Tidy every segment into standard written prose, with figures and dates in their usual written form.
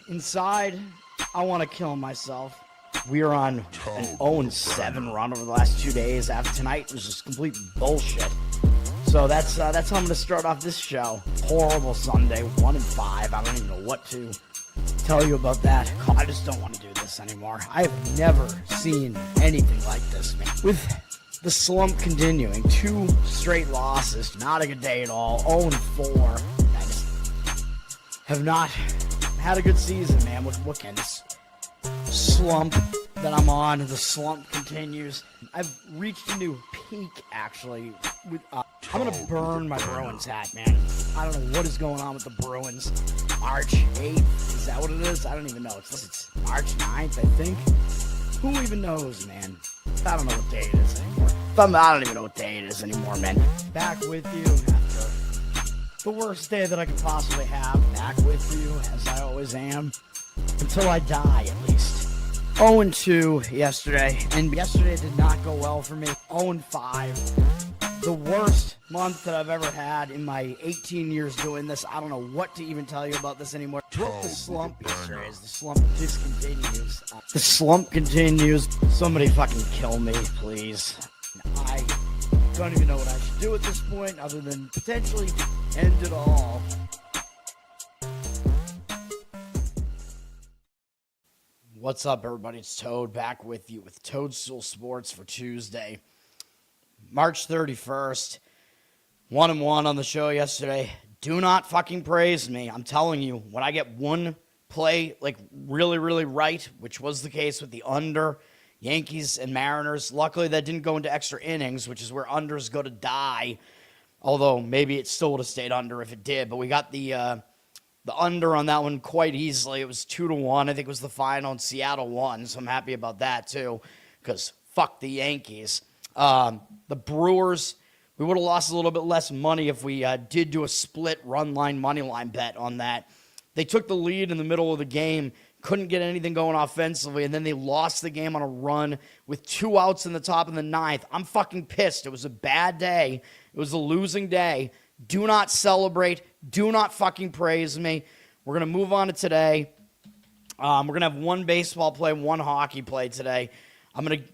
Inside, I want to kill myself. We are on an 0-7 run over the last 2 days. After tonight, it was just complete bullshit. So that's how I'm going to start off this show. Horrible Sunday, 1-5. I don't even know what to tell you about that. I just don't want to do this anymore. I have never seen anything like this, man. With the slump continuing, 2 straight losses, not a good day at all. 0-4. I just have not had a good season, man. What can this slump that I'm on? The slump continues. I've reached a new peak, actually. I'm gonna burn my Bruins hat, man. I don't know what is going on with the Bruins. March 8th, is that what it is? I don't even know. It's March 9th, I think. Who even knows, man? I don't know what day it is anymore. I don't even know what day it is anymore, man. Back with you after the worst day that I could possibly have. Back with you, as I always am. Until I die, at least. 0-2 yesterday, and yesterday did not go well for me. 0-5. The worst month that I've ever had in my 18 years doing this. I don't know what to even tell you about this anymore. What the slump yesterday is. The slump just continues. The slump continues. Somebody fucking kill me, please. I don't even know what I should do at this point other than potentially end it all. What's up, everybody? It's Toad back with you with Toadstool Sports for Tuesday, March 31st. 1-1 on the show yesterday. Do not fucking praise me. I'm telling you, when I get one play like really, really right, which was the case with the under Yankees and Mariners. Luckily, that didn't go into extra innings, which is where unders go to die. Although maybe it still would have stayed under if it did. But we got the under on that one quite easily. It was 2-1. I think it was the final, and Seattle won. So I'm happy about that too, because fuck the Yankees. The Brewers, we would have lost a little bit less money if we did do a split run line, money line bet on that. They took the lead in the middle of the game, couldn't get anything going offensively, and then they lost the game on a run with 2 outs in the top of the 9th. I'm fucking pissed. It was a bad day. It was a losing day. Do not celebrate. Do not fucking praise me. We're going to move on to today. We're going to have one baseball play, one hockey play today. I'm going to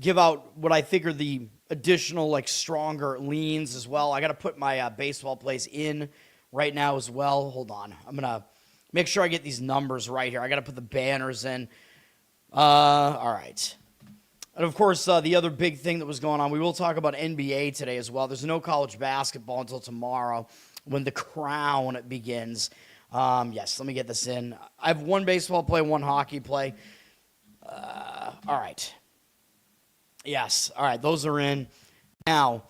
give out what I think are the additional, like, stronger leans as well. I got to put my baseball plays in right now as well. Hold on. I'm going to make sure I get these numbers right here. I got to put the banners in. All right. And, of course, the other big thing that was going on, we will talk about NBA today as well. There's no college basketball until tomorrow when the crown begins. Yes, let me get this in. I have one baseball play, one hockey play. All right. Yes, all right, those are in. Now,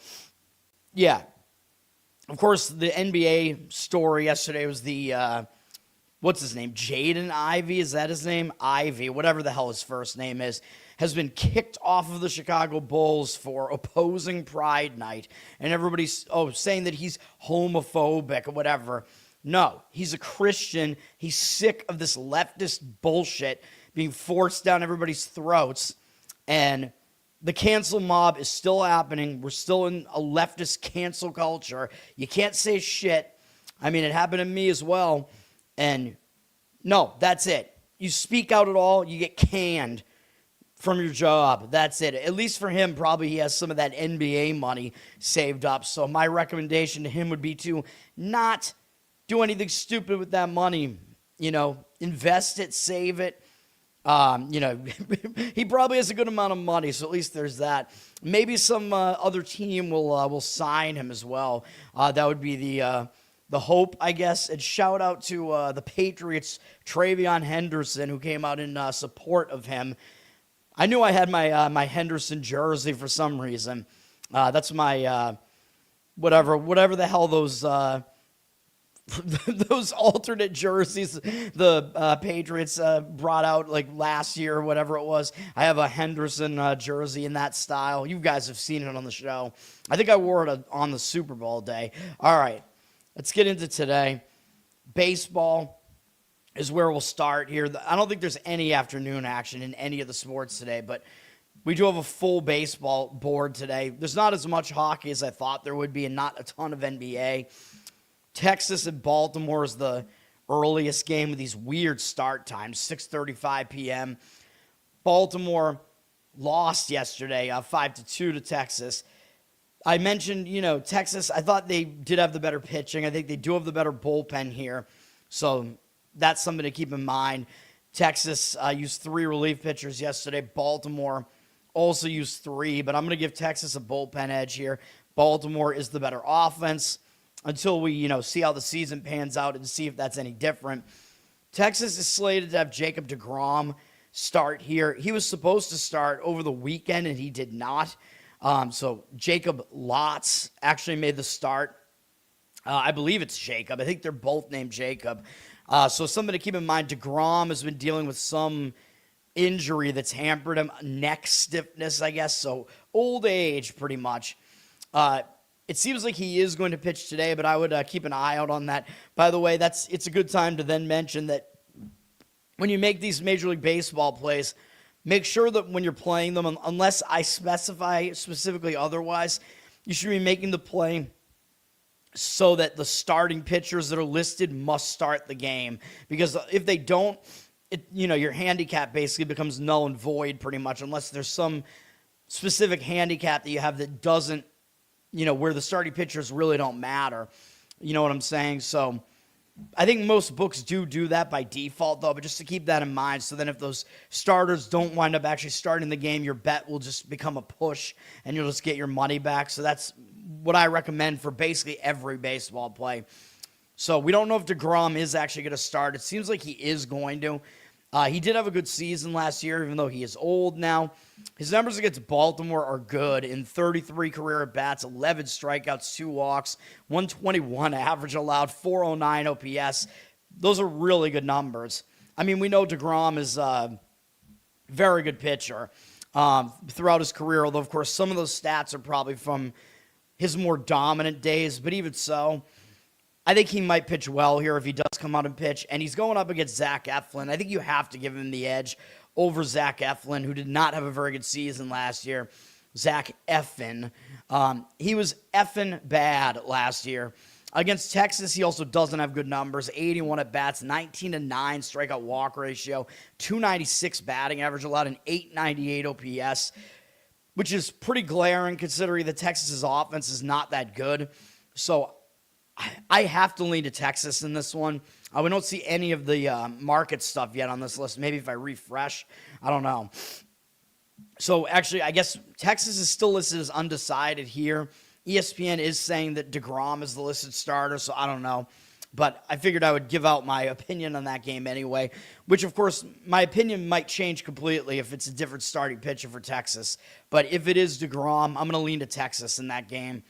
yeah, of course, the NBA story yesterday was the, what's his name, Jaden Ivey, is that his name? Ivey, whatever the hell his first name is, has been kicked off of the Chicago Bulls for opposing Pride Night, and everybody's saying that he's homophobic or whatever. No, he's a Christian. He's sick of this leftist bullshit being forced down everybody's throats, and the cancel mob is still happening. We're still in a leftist cancel culture. You can't say shit. I mean, it happened to me as well, and no, that's it. You speak out at all, you get canned from your job. That's it. At least for him, probably he has some of that NBA money saved up. So my recommendation to him would be to not do anything stupid with that money. You know, invest it, save it. You know, he probably has a good amount of money, so at least there's that. Maybe some other team will sign him as well. That would be the hope, I guess. And shout out to the Patriots, Travion Henderson, who came out in support of him. I knew I had my Henderson jersey for some reason. That's my whatever the hell those those alternate jerseys the Patriots brought out like last year or whatever it was. I have a Henderson jersey in that style. You guys have seen it on the show. I think I wore it on the Super Bowl day. All right, let's get into today. Baseball is where we'll start here. I don't think there's any afternoon action in any of the sports today, but we do have a full baseball board today. There's not as much hockey as I thought there would be, and not a ton of NBA. Texas and Baltimore is the earliest game with these weird start times, 6:35 p.m. Baltimore lost yesterday 5-2 to Texas. I mentioned, Texas, I thought they did have the better pitching. I think they do have the better bullpen here. So that's something to keep in mind. Texas used 3 relief pitchers yesterday. Baltimore also used 3, but I'm going to give Texas a bullpen edge here. Baltimore is the better offense until we, see how the season pans out and see if that's any different. Texas is slated to have Jacob deGrom start here. He was supposed to start over the weekend, and he did not. So Jacob Lotz actually made the start. I believe it's Jacob. I think they're both named Jacob. So something to keep in mind, deGrom has been dealing with some injury that's hampered him, neck stiffness, I guess. So old age, pretty much. It seems like he is going to pitch today, but I would keep an eye out on that. By the way, it's a good time to then mention that when you make these Major League Baseball plays, make sure that when you're playing them, unless I specify specifically otherwise, you should be making the play so that the starting pitchers that are listed must start the game. Because if they don't, your handicap basically becomes null and void pretty much, unless there's some specific handicap that you have that doesn't, where the starting pitchers really don't matter. You know what I'm saying? So I think most books do that by default, though, but just to keep that in mind. So then if those starters don't wind up actually starting the game, your bet will just become a push, and you'll just get your money back. So that's what I recommend for basically every baseball play. So we don't know if deGrom is actually going to start. It seems like he is going to. He did have a good season last year, even though he is old now. His numbers against Baltimore are good. In 33 career at-bats, 11 strikeouts, 2 walks, 121 average allowed, 409 OPS. Those are really good numbers. I mean, we know deGrom is a very good pitcher throughout his career, although, of course, some of those stats are probably from his more dominant days. But even so, I think he might pitch well here if he does come out and pitch. And he's going up against Zach Eflin. I think you have to give him the edge over Zach Eflin, who did not have a very good season last year. Zach Eflin. He was effing bad last year. Against Texas, he also doesn't have good numbers. 81 at-bats, 19-9 strikeout walk ratio, 296 batting average allowed, and 898 OPS, which is pretty glaring considering that Texas's offense is not that good. So I have to lean to Texas in this one. We don't see any of the market stuff yet on this list. Maybe if I refresh, I don't know. So actually, I guess Texas is still listed as undecided here. ESPN is saying that deGrom is the listed starter, so I don't know. But I figured I would give out my opinion on that game anyway, which, of course, my opinion might change completely if it's a different starting pitcher for Texas. But if it is deGrom, I'm going to lean to Texas in that game.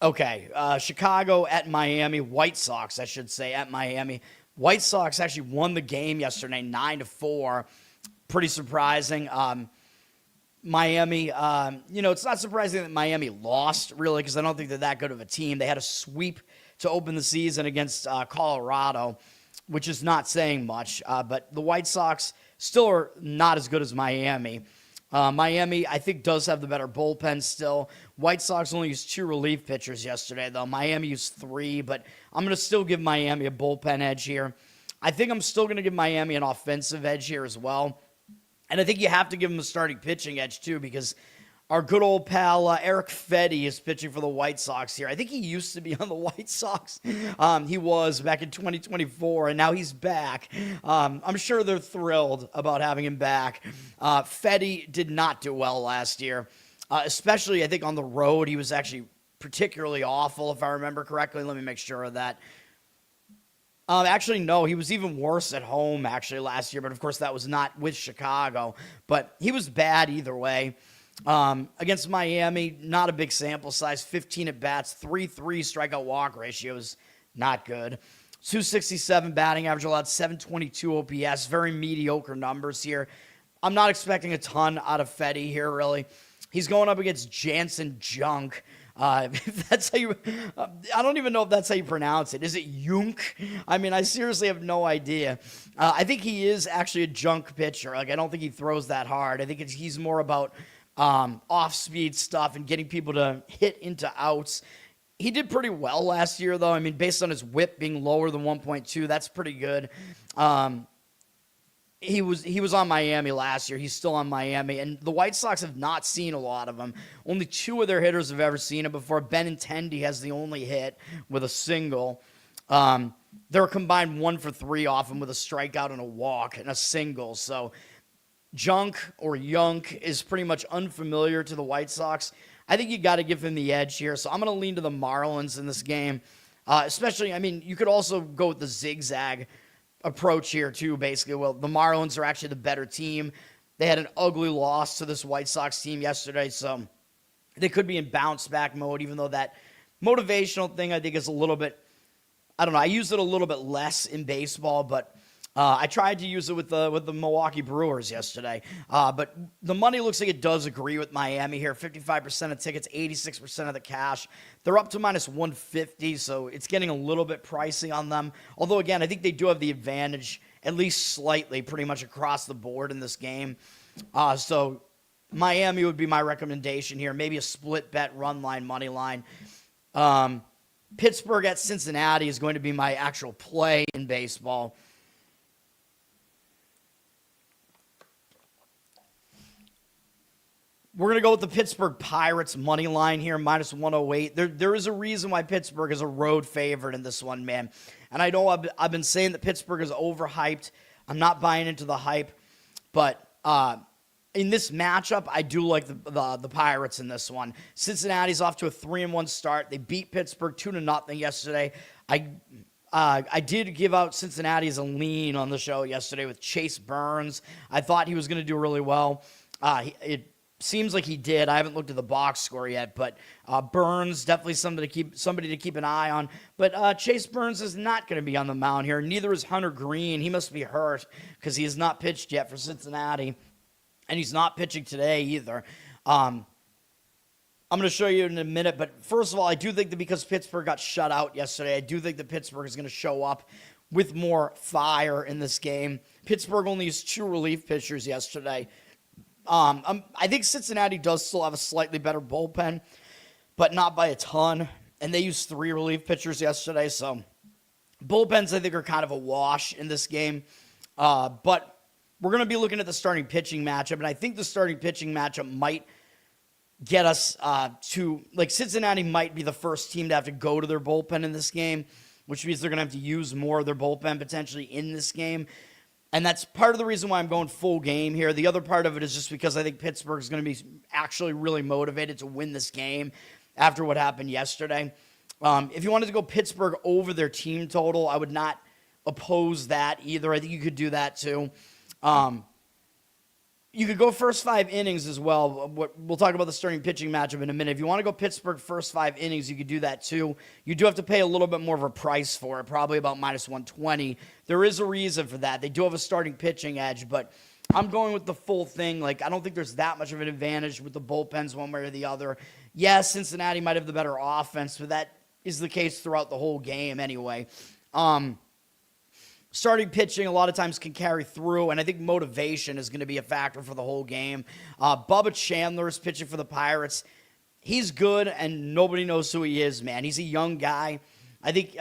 Okay, Chicago at Miami. White Sox, I should say, at Miami. White Sox actually won the game yesterday, 9-4. Pretty surprising. Miami, it's not surprising that Miami lost, really, because I don't think they're that good of a team. They had a sweep to open the season against Colorado, which is not saying much. But the White Sox still are not as good as Miami. Miami, I think, does have the better bullpen still. White Sox only used 2 relief pitchers yesterday, though. Miami used 3, but I'm going to still give Miami a bullpen edge here. I think I'm still going to give Miami an offensive edge here as well. And I think you have to give them a starting pitching edge, too, because our good old pal Eric Fedde is pitching for the White Sox here. I think he used to be on the White Sox. He was back in 2024, and now he's back. I'm sure they're thrilled about having him back. Fedde did not do well last year, especially, I think, on the road. He was actually particularly awful, if I remember correctly. Let me make sure of that. Actually, no, he was even worse at home, actually, last year. But, of course, that was not with Chicago. But he was bad either way. Against Miami, not a big sample size. 15 at-bats, 3.3 strikeout walk ratios. Not good. 267 batting average allowed, 722 OPS. Very mediocre numbers here. I'm not expecting a ton out of Fedde here, really. He's going up against Jansen Junk. If that's how you, I don't even know if that's how you pronounce it. Is it Junk? I mean, I seriously have no idea. I think he is actually a junk pitcher. Like, I don't think he throws that hard. I think he's more about off-speed stuff and getting people to hit into outs. He did pretty well last year, though. I mean, based on his whip being lower than 1.2, that's pretty good. He was on Miami last year. He's still on Miami. And the White Sox have not seen a lot of him. Only 2 of their hitters have ever seen it before. Benintendi has the only hit with a single. They're combined 1 for 3 off him with a strikeout and a walk and a single. So Junk or Yunk is pretty much unfamiliar to the White Sox. I think you got to give him the edge here. So I'm going to lean to the Marlins in this game. Especially, I mean, you could also go with the zigzag approach here too, basically. Well, the Marlins are actually the better team. They had an ugly loss to this White Sox team yesterday, so they could be in bounce back mode, even though that motivational thing I think is a little bit, I don't know, I use it a little bit less in baseball, but I tried to use it with the Milwaukee Brewers yesterday. But the money looks like it does agree with Miami here. 55% of tickets, 86% of the cash. They're up to minus 150, so it's getting a little bit pricey on them. Although, again, I think they do have the advantage, at least slightly, pretty much across the board in this game. So Miami would be my recommendation here. Maybe a split bet, run line, money line. Pittsburgh at Cincinnati is going to be my actual play in baseball. We're going to go with the Pittsburgh Pirates money line here, minus 108. There is a reason why Pittsburgh is a road favorite in this one, man. And I know I've been saying that Pittsburgh is overhyped. I'm not buying into the hype. But in this matchup, I do like the Pirates in this one. Cincinnati's off to a 3-1 start. They beat Pittsburgh 2-0 yesterday. I did give out Cincinnati as a lean on the show yesterday with Chase Burns. I thought he was going to do really well. It seems like he did. I haven't looked at the box score yet, but Burns, definitely somebody to keep an eye on. But Chase Burns is not going to be on the mound here. Neither is Hunter Green. He must be hurt because he has not pitched yet for Cincinnati, and he's not pitching today either. I'm going to show you in a minute, but first of all, I do think that because Pittsburgh got shut out yesterday, I do think that Pittsburgh is going to show up with more fire in this game. Pittsburgh only used 2 relief pitchers yesterday. I think Cincinnati does still have a slightly better bullpen, but not by a ton. And they used 3 relief pitchers yesterday, so bullpens I think are kind of a wash in this game. But we're going to be looking at the starting pitching matchup, and I think the starting pitching matchup might get us Cincinnati might be the first team to have to go to their bullpen in this game, which means they're going to have to use more of their bullpen potentially in this game. And that's part of the reason why I'm going full game here. The other part of it is just because I think Pittsburgh is going to be actually really motivated to win this game after what happened yesterday. If you wanted to go Pittsburgh over their team total, I would not oppose that either. I think you could do that too. You could go first 5 innings as well. We'll talk about the starting pitching matchup in a minute. If you want to go Pittsburgh first 5 innings, you could do that too. You do have to pay a little bit more of a price for it, probably about minus 120. There is a reason for that. They do have a starting pitching edge, but I'm going with the full thing. I don't think there's that much of an advantage with the bullpens one way or the other. Yes, Cincinnati might have the better offense, but that is the case throughout the whole game anyway. Starting pitching a lot of times can carry through, and I think motivation is going to be a factor for the whole game. Bubba Chandler is pitching for the Pirates. He's good, and nobody knows who he is, man. He's a young guy. I think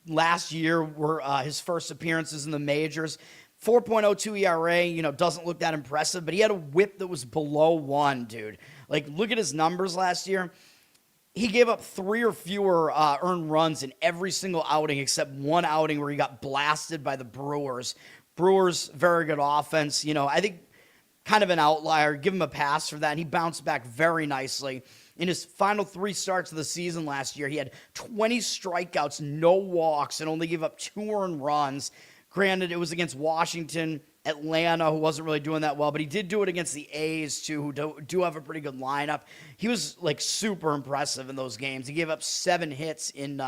last year were his first appearances in the majors. 4.02 ERA, doesn't look that impressive, but he had a whip that was below 1, dude. Look at his numbers last year. He gave up 3 or fewer earned runs in every single outing except one outing where he got blasted by the Brewers. Brewers, very good offense. I think kind of an outlier. Give him a pass for that, and he bounced back very nicely. In his final 3 starts of the season last year, he had 20 strikeouts, no walks, and only gave up 2 earned runs. Granted, it was against Washington, Atlanta, who wasn't really doing that well, but he did do it against the A's, too, who do have a pretty good lineup. He was, super impressive in those games. He gave up 7 hits in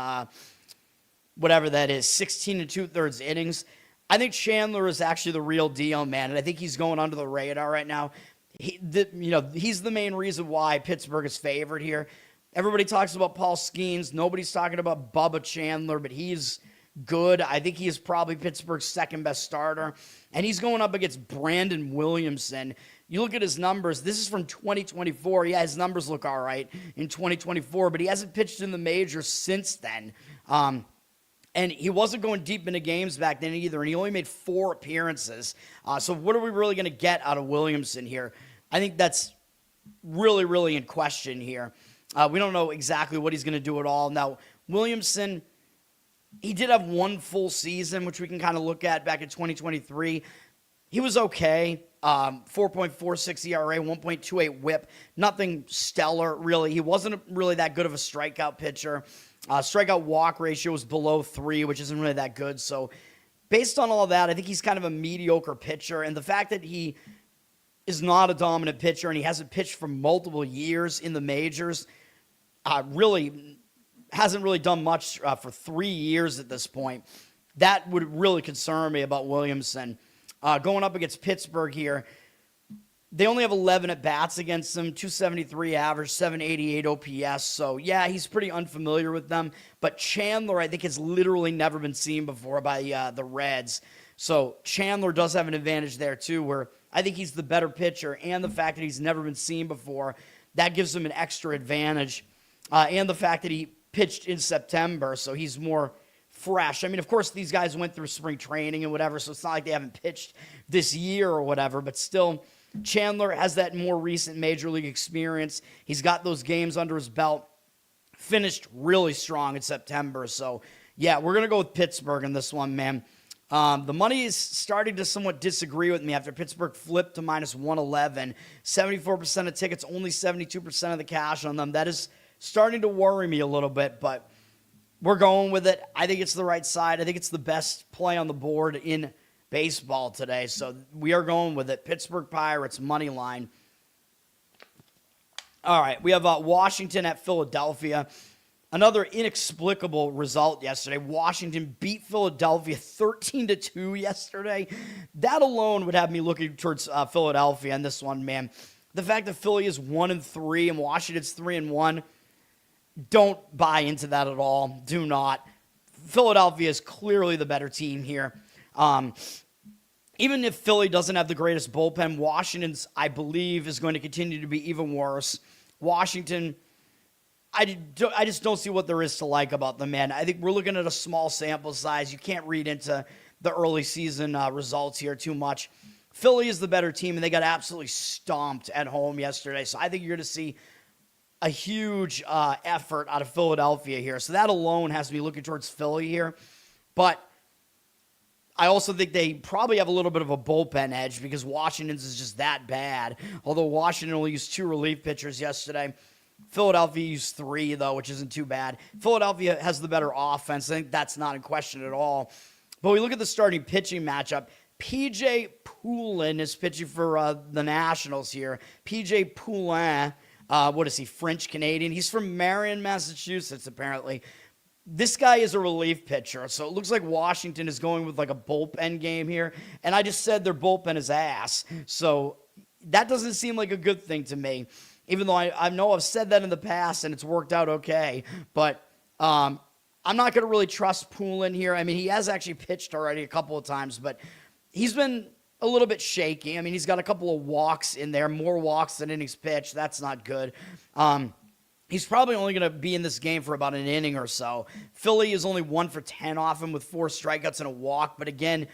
whatever that is, 16 2/3 innings. I think Chandler is actually the real deal, man, and I think he's going under the radar right now. He's the main reason why Pittsburgh is favored here. Everybody talks about Paul Skeens. Nobody's talking about Bubba Chandler, but he's good. I think he is probably Pittsburgh's second best starter. And he's going up against Brandon Williamson. You look at his numbers. This is from 2024. Yeah, his numbers look all right in 2024, but he hasn't pitched in the majors since then. And he wasn't going deep into games back then either, and he only made 4 appearances. So what are we really going to get out of Williamson here? I think that's really, really in question here. We don't know exactly what he's going to do at all. Now, Williamson, he did have 1 full season, which we can kind of look at back in 2023. He was okay. 4.46 ERA, 1.28 whip. Nothing stellar, really. He wasn't really that good of a strikeout pitcher. Strikeout walk ratio was below 3, which isn't really that good. So based on all that, I think he's kind of a mediocre pitcher. And the fact that he is not a dominant pitcher and he hasn't pitched for multiple years in the majors, really hasn't really done much for 3 years at this point. That would really concern me about Williamson. Going up against Pittsburgh here, they only have 11 at-bats against them, 273 average, 788 OPS. So, yeah, he's pretty unfamiliar with them. But Chandler, I think, has literally never been seen before by the Reds. So, Chandler does have an advantage there, too, where I think he's the better pitcher. And the fact that he's never been seen before, that gives him an extra advantage. And the fact that he pitched in September, so he's more fresh. I mean, of course, these guys went through spring training and whatever, so it's not like they haven't pitched this year or whatever, but still, Chandler has that more recent major league experience. He's got those games under his belt, finished really strong in September. So, yeah, we're going to go with Pittsburgh in this one, man. The money is starting to somewhat disagree with me after Pittsburgh flipped to minus 111. 74% of tickets, only 72% of the cash on them. That is starting to worry me a little bit, but we're going with it. I think it's the right side. I think it's the best play on the board in baseball today. So we are going with it. Pittsburgh Pirates, money line. All right, we have Washington at Philadelphia. Another inexplicable result yesterday. Washington beat Philadelphia 13-2 yesterday. That alone would have me looking towards Philadelphia in this one, man. The fact that Philly is 1-3 and Washington's 3-1, don't buy into that at all. Do not. Philadelphia is clearly the better team here. Even if Philly doesn't have the greatest bullpen, Washington's, I believe, is going to continue to be even worse. Washington, I just don't see what there is to like about them, man. I think we're looking at a small sample size. You can't read into the early season results here too much. Philly is the better team, and they got absolutely stomped at home yesterday. So I think you're going to see a huge effort out of Philadelphia here. So that alone has to be looking towards Philly here. But I also think they probably have a little bit of a bullpen edge because Washington's is just that bad. Although Washington only used 2 relief pitchers yesterday. Philadelphia used 3, though, which isn't too bad. Philadelphia has the better offense. I think that's not in question at all. But we look at the starting pitching matchup. P.J. Poulin is pitching for the Nationals here. P.J. Poulin, what is he, French-Canadian? He's from Marion, Massachusetts, apparently. This guy is a relief pitcher, so it looks like Washington is going with like a bullpen game here. And I just said their bullpen is ass. So that doesn't seem like a good thing to me. Even though I know I've said that in the past and it's worked out okay. But I'm not going to really trust Poulin here. I mean, he has actually pitched already a couple of times, but he's been a little bit shaky. I mean, he's got a couple of walks in there, more walks than innings pitched. That's not good. He's probably only going to be in this game for about an inning or so. Philly is only 1 for 10 off him with 4 strikeouts and a walk. But again,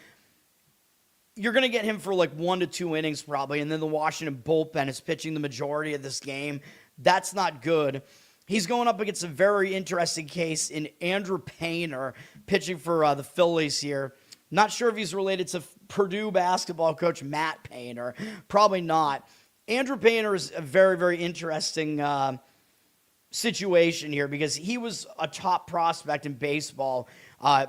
you're going to get him for like 1 to 2 innings probably. And then the Washington bullpen is pitching the majority of this game. That's not good. He's going up against a very interesting case in Andrew Painter pitching for the Phillies here. Not sure if he's related to Purdue basketball coach Matt Painter. Probably not. Andrew Painter is a very, very interesting situation here because he was a top prospect in baseball.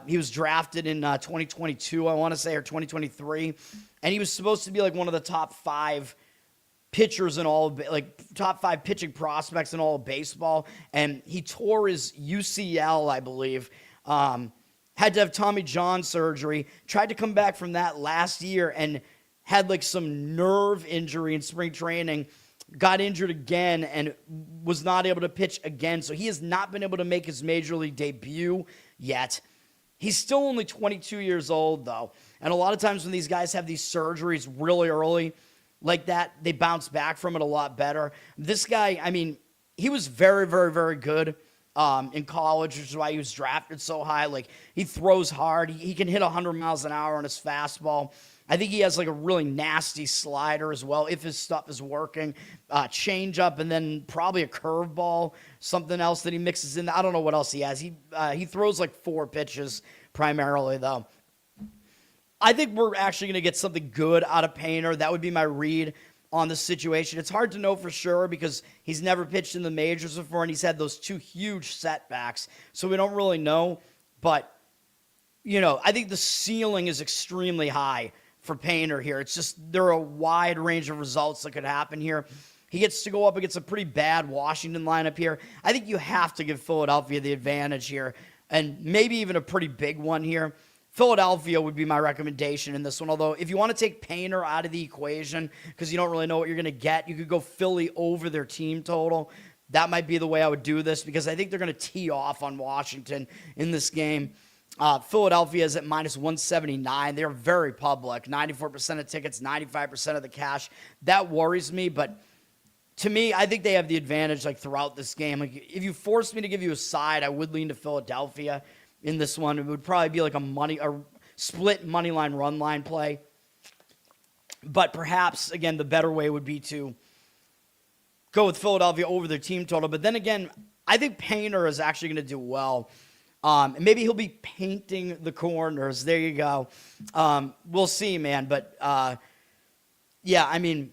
He was drafted in 2022, I want to say, or 2023, and he was supposed to be like one of the top 5 pitchers in all, like top 5 pitching prospects in all of baseball, and he tore his UCL, I believe. Had to have Tommy John surgery, tried to come back from that last year and had like some nerve injury in spring training, got injured again and was not able to pitch again. So he has not been able to make his major league debut yet. He's still only 22 years old, though. And a lot of times when these guys have these surgeries really early, like that, they bounce back from it a lot better. This guy, I mean, he was very, very, very good in college, which is why he was drafted so high. Like, he throws hard. He can hit 100 miles an hour on his fastball. I think he has like a really nasty slider as well, if his stuff is working. Changeup, and then probably a curveball, something else that he mixes in. I don't know what else he has. He throws like 4 pitches primarily, though. I think we're actually going to get something good out of Painter. That would be my read on the situation. It's hard to know for sure because he's never pitched in the majors before, and he's had those 2 huge setbacks. So we don't really know. But, I think the ceiling is extremely high for Painter here. It's just there are a wide range of results that could happen here. He gets to go up against a pretty bad Washington lineup here. I think you have to give Philadelphia the advantage here, and maybe even a pretty big one here. Philadelphia would be my recommendation in this one, although if you want to take Painter out of the equation because you don't really know what you're going to get, you could go Philly over their team total. That might be the way I would do this because I think they're going to tee off on Washington in this game. Philadelphia is at minus 179. They're very public. 94% of tickets, 95% of the cash. That worries me, but to me, I think they have the advantage like throughout this game. Like, if you forced me to give you a side, I would lean to Philadelphia in this one. It would probably be like a split money line, run line play. But perhaps, again, the better way would be to go with Philadelphia over their team total. But then again, I think Painter is actually going to do well. And maybe he'll be painting the corners. There you go. We'll see, man. But, yeah, I mean,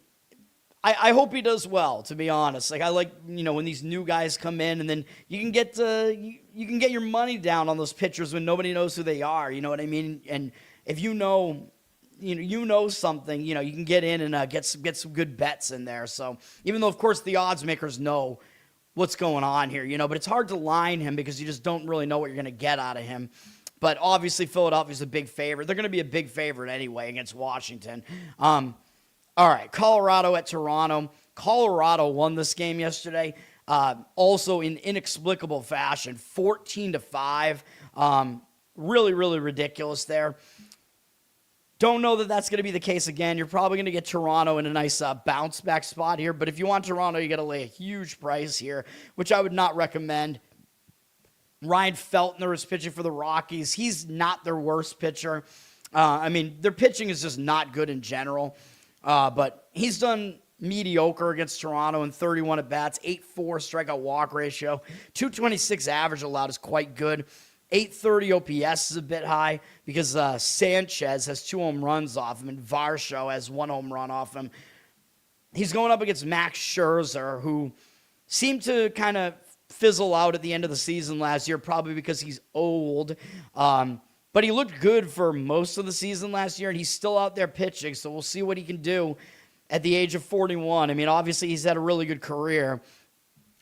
I hope he does well, to be honest. Like, I like, when these new guys come in, and then you can get you can get your money down on those pitchers when nobody knows who they are. You know what I mean? And if you know something, you can get in and get some good bets in there. So even though, of course, the odds makers know what's going on here, but it's hard to line him because you just don't really know what you're going to get out of him. But obviously, Philadelphia's a big favorite. They're going to be a big favorite anyway against Washington. All right, Colorado at Toronto. Colorado won this game yesterday, also in inexplicable fashion, 14-5. Really, really ridiculous there. Don't know that that's going to be the case again. You're probably going to get Toronto in a nice bounce back spot here. But if you want Toronto, you got to lay a huge price here, which I would not recommend. Ryan Feltner is pitching for the Rockies. He's not their worst pitcher. I mean, their pitching is just not good in general. But he's done mediocre against Toronto in 31 at-bats, 8.4 strikeout walk ratio. 226 average allowed is quite good. 830 OPS is a bit high because Sanchez has 2 home runs off him and Varsho has 1 home run off him. He's going up against Max Scherzer, who seemed to kind of fizzle out at the end of the season last year, probably because he's old. But he looked good for most of the season last year, and he's still out there pitching, so we'll see what he can do at the age of 41. I mean, obviously, he's had a really good career.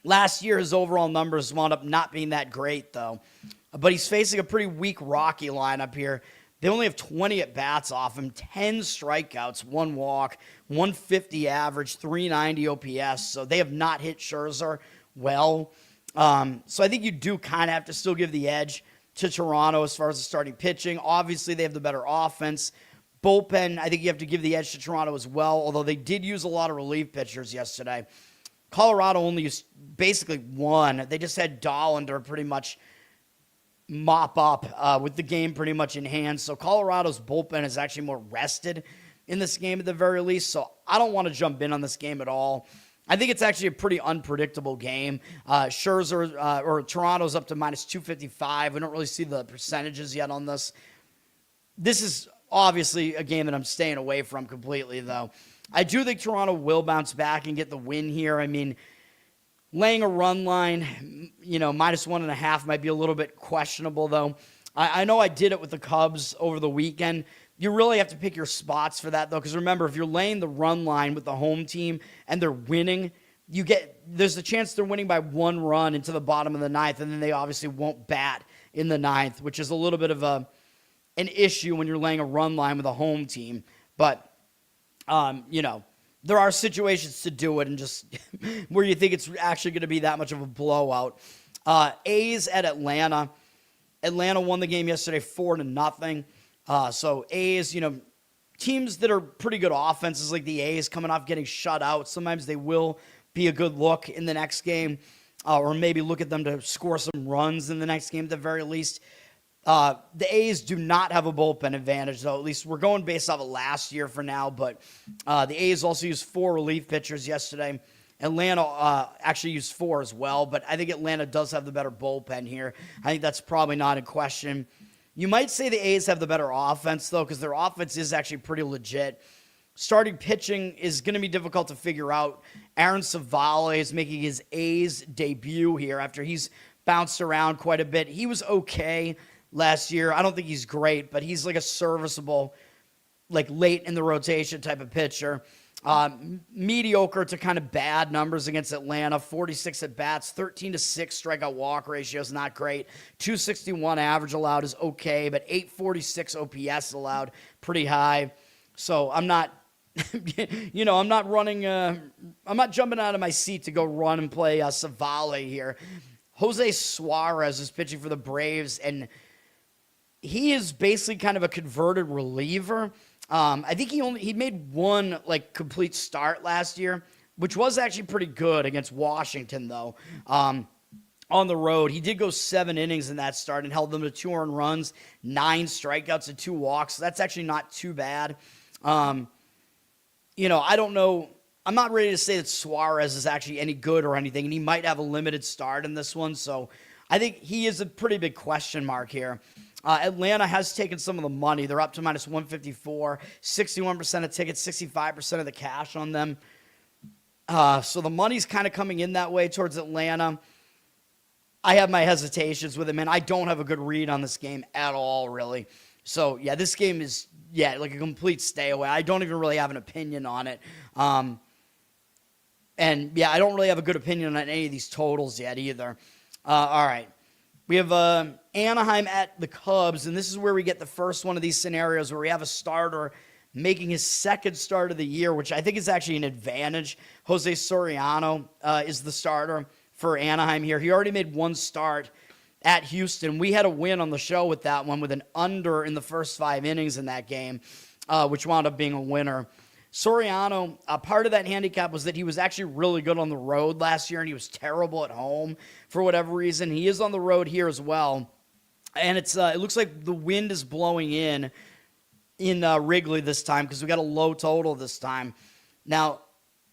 Last year, his overall numbers wound up not being that great, though. But he's facing a pretty weak Rocky lineup here. They only have 20 at-bats off him, 10 strikeouts, 1 walk, 150 average, 390 OPS. So they have not hit Scherzer well. So I think you do kind of have to still give the edge to Toronto as far as the starting pitching. Obviously, they have the better offense. Bullpen, I think you have to give the edge to Toronto as well, although they did use a lot of relief pitchers yesterday. Colorado only used basically 1. They just had Dollander pretty much mop up with the game pretty much in hand. So Colorado's bullpen is actually more rested in this game at the very least. So I don't want to jump in on this game at all. I think it's actually a pretty unpredictable game. Scherzer or Toronto's up to minus 255. We don't really see the percentages yet on this. This is obviously a game that I'm staying away from completely, though. I do think Toronto will bounce back and get the win here. I mean, laying a run line, minus 1.5 might be a little bit questionable, though. I know I did it with the Cubs over the weekend. You really have to pick your spots for that, though, because remember, if you're laying the run line with the home team and they're winning, there's a chance they're winning by 1 run into the bottom of the 9th, and then they obviously won't bat in the 9th, which is a little bit of an issue when you're laying a run line with a home team. But, there are situations to do it and just where you think it's actually going to be that much of a blowout. A's at Atlanta. Atlanta won the game yesterday 4-0. So A's, teams that are pretty good offenses like the A's coming off getting shut out, sometimes they will be a good look in the next game, or maybe look at them to score some runs in the next game at the very least. The A's do not have a bullpen advantage, though. At least we're going based off of last year for now, but the A's also used 4 relief pitchers yesterday. Atlanta actually used 4 as well, but I think Atlanta does have the better bullpen here. I think that's probably not in question. You might say the A's have the better offense, though, because their offense is actually pretty legit. Starting pitching is going to be difficult to figure out. Aaron Savale is making his A's debut here after he's bounced around quite a bit. He was okay last year. I don't think he's great, but he's like a serviceable, like late in the rotation type of pitcher. Mediocre to kind of bad numbers against Atlanta. 46 at bats, 13-6 strikeout walk ratio is not great. 261 average allowed is okay, but 846 OPS allowed, pretty high. So I'm not, I'm not running, I'm not jumping out of my seat to go run and play Savale here. Jose Suarez is pitching for the Braves, and he is basically kind of a converted reliever. I think he made one like complete start last year, which was actually pretty good against Washington, though. On the road, he did go 7 innings in that start and held them to 2 earned runs, 9 strikeouts, and 2 walks. So that's actually not too bad. I don't know. I'm not ready to say that Suarez is actually any good or anything, and he might have a limited start in this one. So I think he is a pretty big question mark here. Atlanta has taken some of the money. They're up to minus 154, 61% of tickets, 65% of the cash on them. So the money's kind of coming in that way towards Atlanta. I have my hesitations with it, man. I don't have a good read on this game at all, really. So, yeah, this game is, like a complete stay away. I don't even really have an opinion on it. I don't really have a good opinion on any of these totals yet either. All right. We have Anaheim at the Cubs, and this is where we get the first one of these scenarios where we have a starter making his second start of the year, which I think is actually an advantage. Jose Soriano is the starter for Anaheim here. He already made 1 start at Houston. We had a win on the show with that one with an under in the first 5 innings in that game, which wound up being a winner. Soriano, part of that handicap was that he was actually really good on the road last year, and he was terrible at home for whatever reason. He is on the road here as well, and it looks like the wind is blowing in Wrigley this time because we got a low total this time. Now,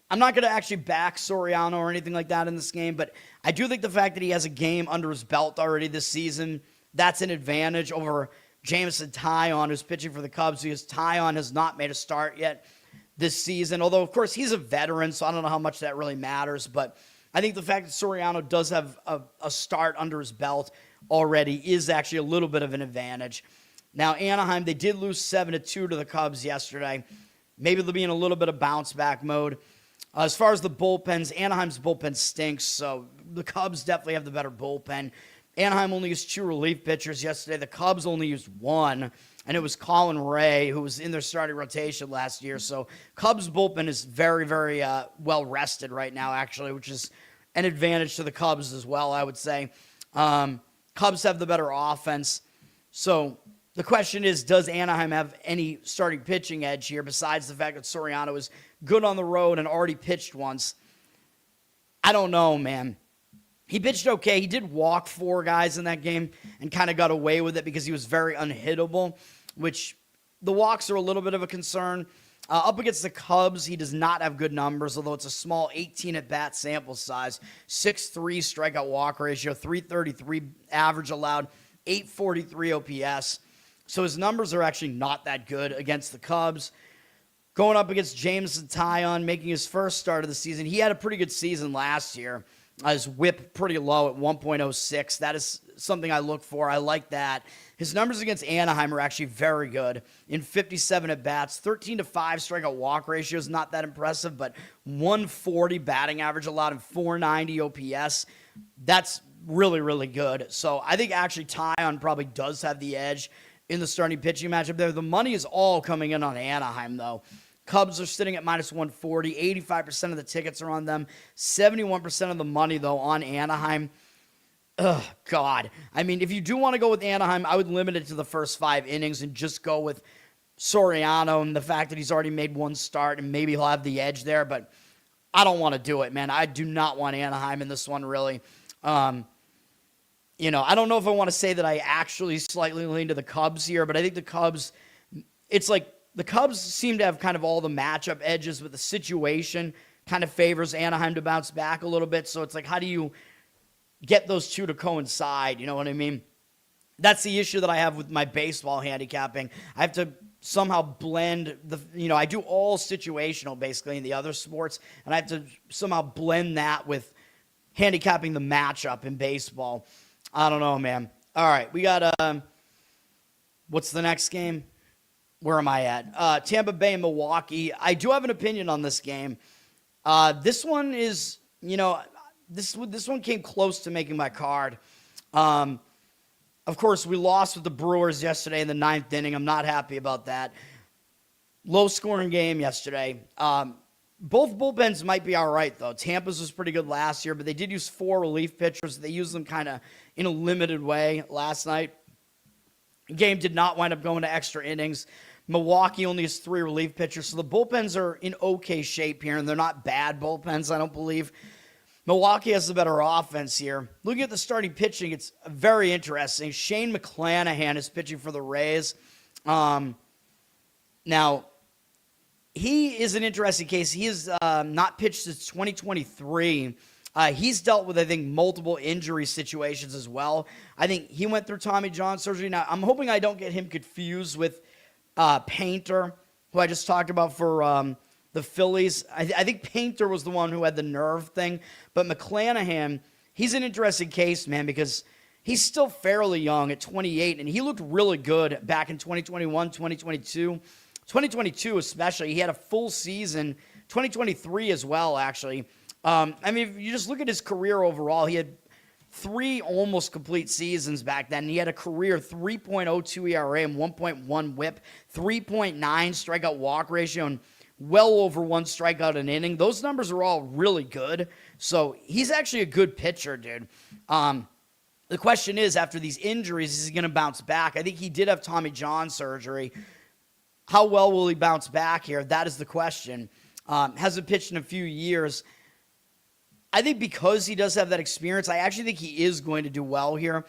I'm not going to actually back Soriano or anything like that in this game, but I do think the fact that he has a game under his belt already this season, that's an advantage over Jameson Taillon, who's pitching for the Cubs, because Taillon has not made a start yet this season, although, of course, he's a veteran, so I don't know how much that really matters, but I think the fact that Soriano does have a start under his belt already is actually a little bit of an advantage. Now, Anaheim, they did lose 7-2 to the Cubs yesterday. Maybe they'll be in a little bit of bounce-back mode. As far as the bullpens, Anaheim's bullpen stinks, so the Cubs definitely have the better bullpen. Anaheim only used 2 relief pitchers yesterday. The Cubs only used 1. And it was Colin Ray, who was in their starting rotation last year. So Cubs bullpen is very, very well rested right now, actually, which is an advantage to the Cubs as well, I would say. Cubs have the better offense. So the question is, does Anaheim have any starting pitching edge here besides the fact that Soriano is good on the road and already pitched once? I don't know, man. He pitched okay. He did walk 4 guys in that game and kind of got away with it because he was very unhittable, which the walks are a little bit of a concern. Up against the Cubs, he does not have good numbers, although it's a small 18 at-bat sample size. 6.3 strikeout walk ratio, 333 average allowed, 843 OPS. So his numbers are actually not that good against the Cubs. Going up against Jameson Taillon, making his first start of the season. He had a pretty good season last year. His whip pretty low at 1.06. That is something I look for. I like that. His numbers against Anaheim are actually very good. In 57 at-bats, 13-5 strikeout walk ratio is not that impressive, but 140 batting average allowed and 490 OPS. That's really, really good. So I think actually Taillon probably does have the edge in the starting pitching matchup there. The money is all coming in on Anaheim, though. Cubs are sitting at minus 140. 85% of the tickets are on them. 71% of the money, though, on Anaheim. Ugh, God. I mean, if you do want to go with Anaheim, I would limit it to the first 5 innings and just go with Soriano and the fact that he's already made one start and maybe he'll have the edge there, but I don't want to do it, man. I do not want Anaheim in this one, really. I don't know if I want to say that I actually slightly lean to the Cubs here, but I think the Cubs, it's like the Cubs seem to have kind of all the matchup edges, but the situation kind of favors Anaheim to bounce back a little bit. So it's like, how do you get those two to coincide? You know what I mean? That's the issue that I have with my baseball handicapping. I have to somehow blend I do all situational basically in the other sports, and I have to somehow blend that with handicapping the matchup in baseball. I don't know, man. All right, we got what's the next game? Where am I at? Tampa Bay and Milwaukee. I do have an opinion on this game. This one is, this one came close to making my card. Of course, we lost with the Brewers yesterday in the 9th inning. I'm not happy about that. Low-scoring game yesterday. Both bullpens might be all right, though. Tampa's was pretty good last year, but they did use 4 relief pitchers. They used them kind of in a limited way last night. The game did not wind up going to extra innings. Milwaukee only has 3 relief pitchers, so the bullpens are in okay shape here, and they're not bad bullpens, I don't believe. Milwaukee has the better offense here. Looking at the starting pitching, it's very interesting. Shane McClanahan is pitching for the Rays. Now, he is an interesting case. He has not pitched since 2023. He's dealt with, I think, multiple injury situations as well. I think he went through Tommy John surgery. Now, I'm hoping I don't get him confused with Painter, who I just talked about for the Phillies. I think Painter was the one who had the nerve thing. But McClanahan, he's an interesting case, man, because he's still fairly young at 28, and he looked really good back in 2021, 2022. 2022 especially. He had a full season. 2023 as well, actually. If you just look at his career overall, he had 3 almost complete seasons back then. He had a career 3.02 ERA and 1.1 WHIP, 3.9 strikeout walk ratio, and well over 1 strikeout an inning. Those numbers are all really good. So he's actually a good pitcher, dude. The question is, after these injuries, is he going to bounce back? I think he did have Tommy John surgery. How well will he bounce back here? That is the question. Hasn't pitched in a few years. I think because he does have that experience, I actually think he is going to do well here.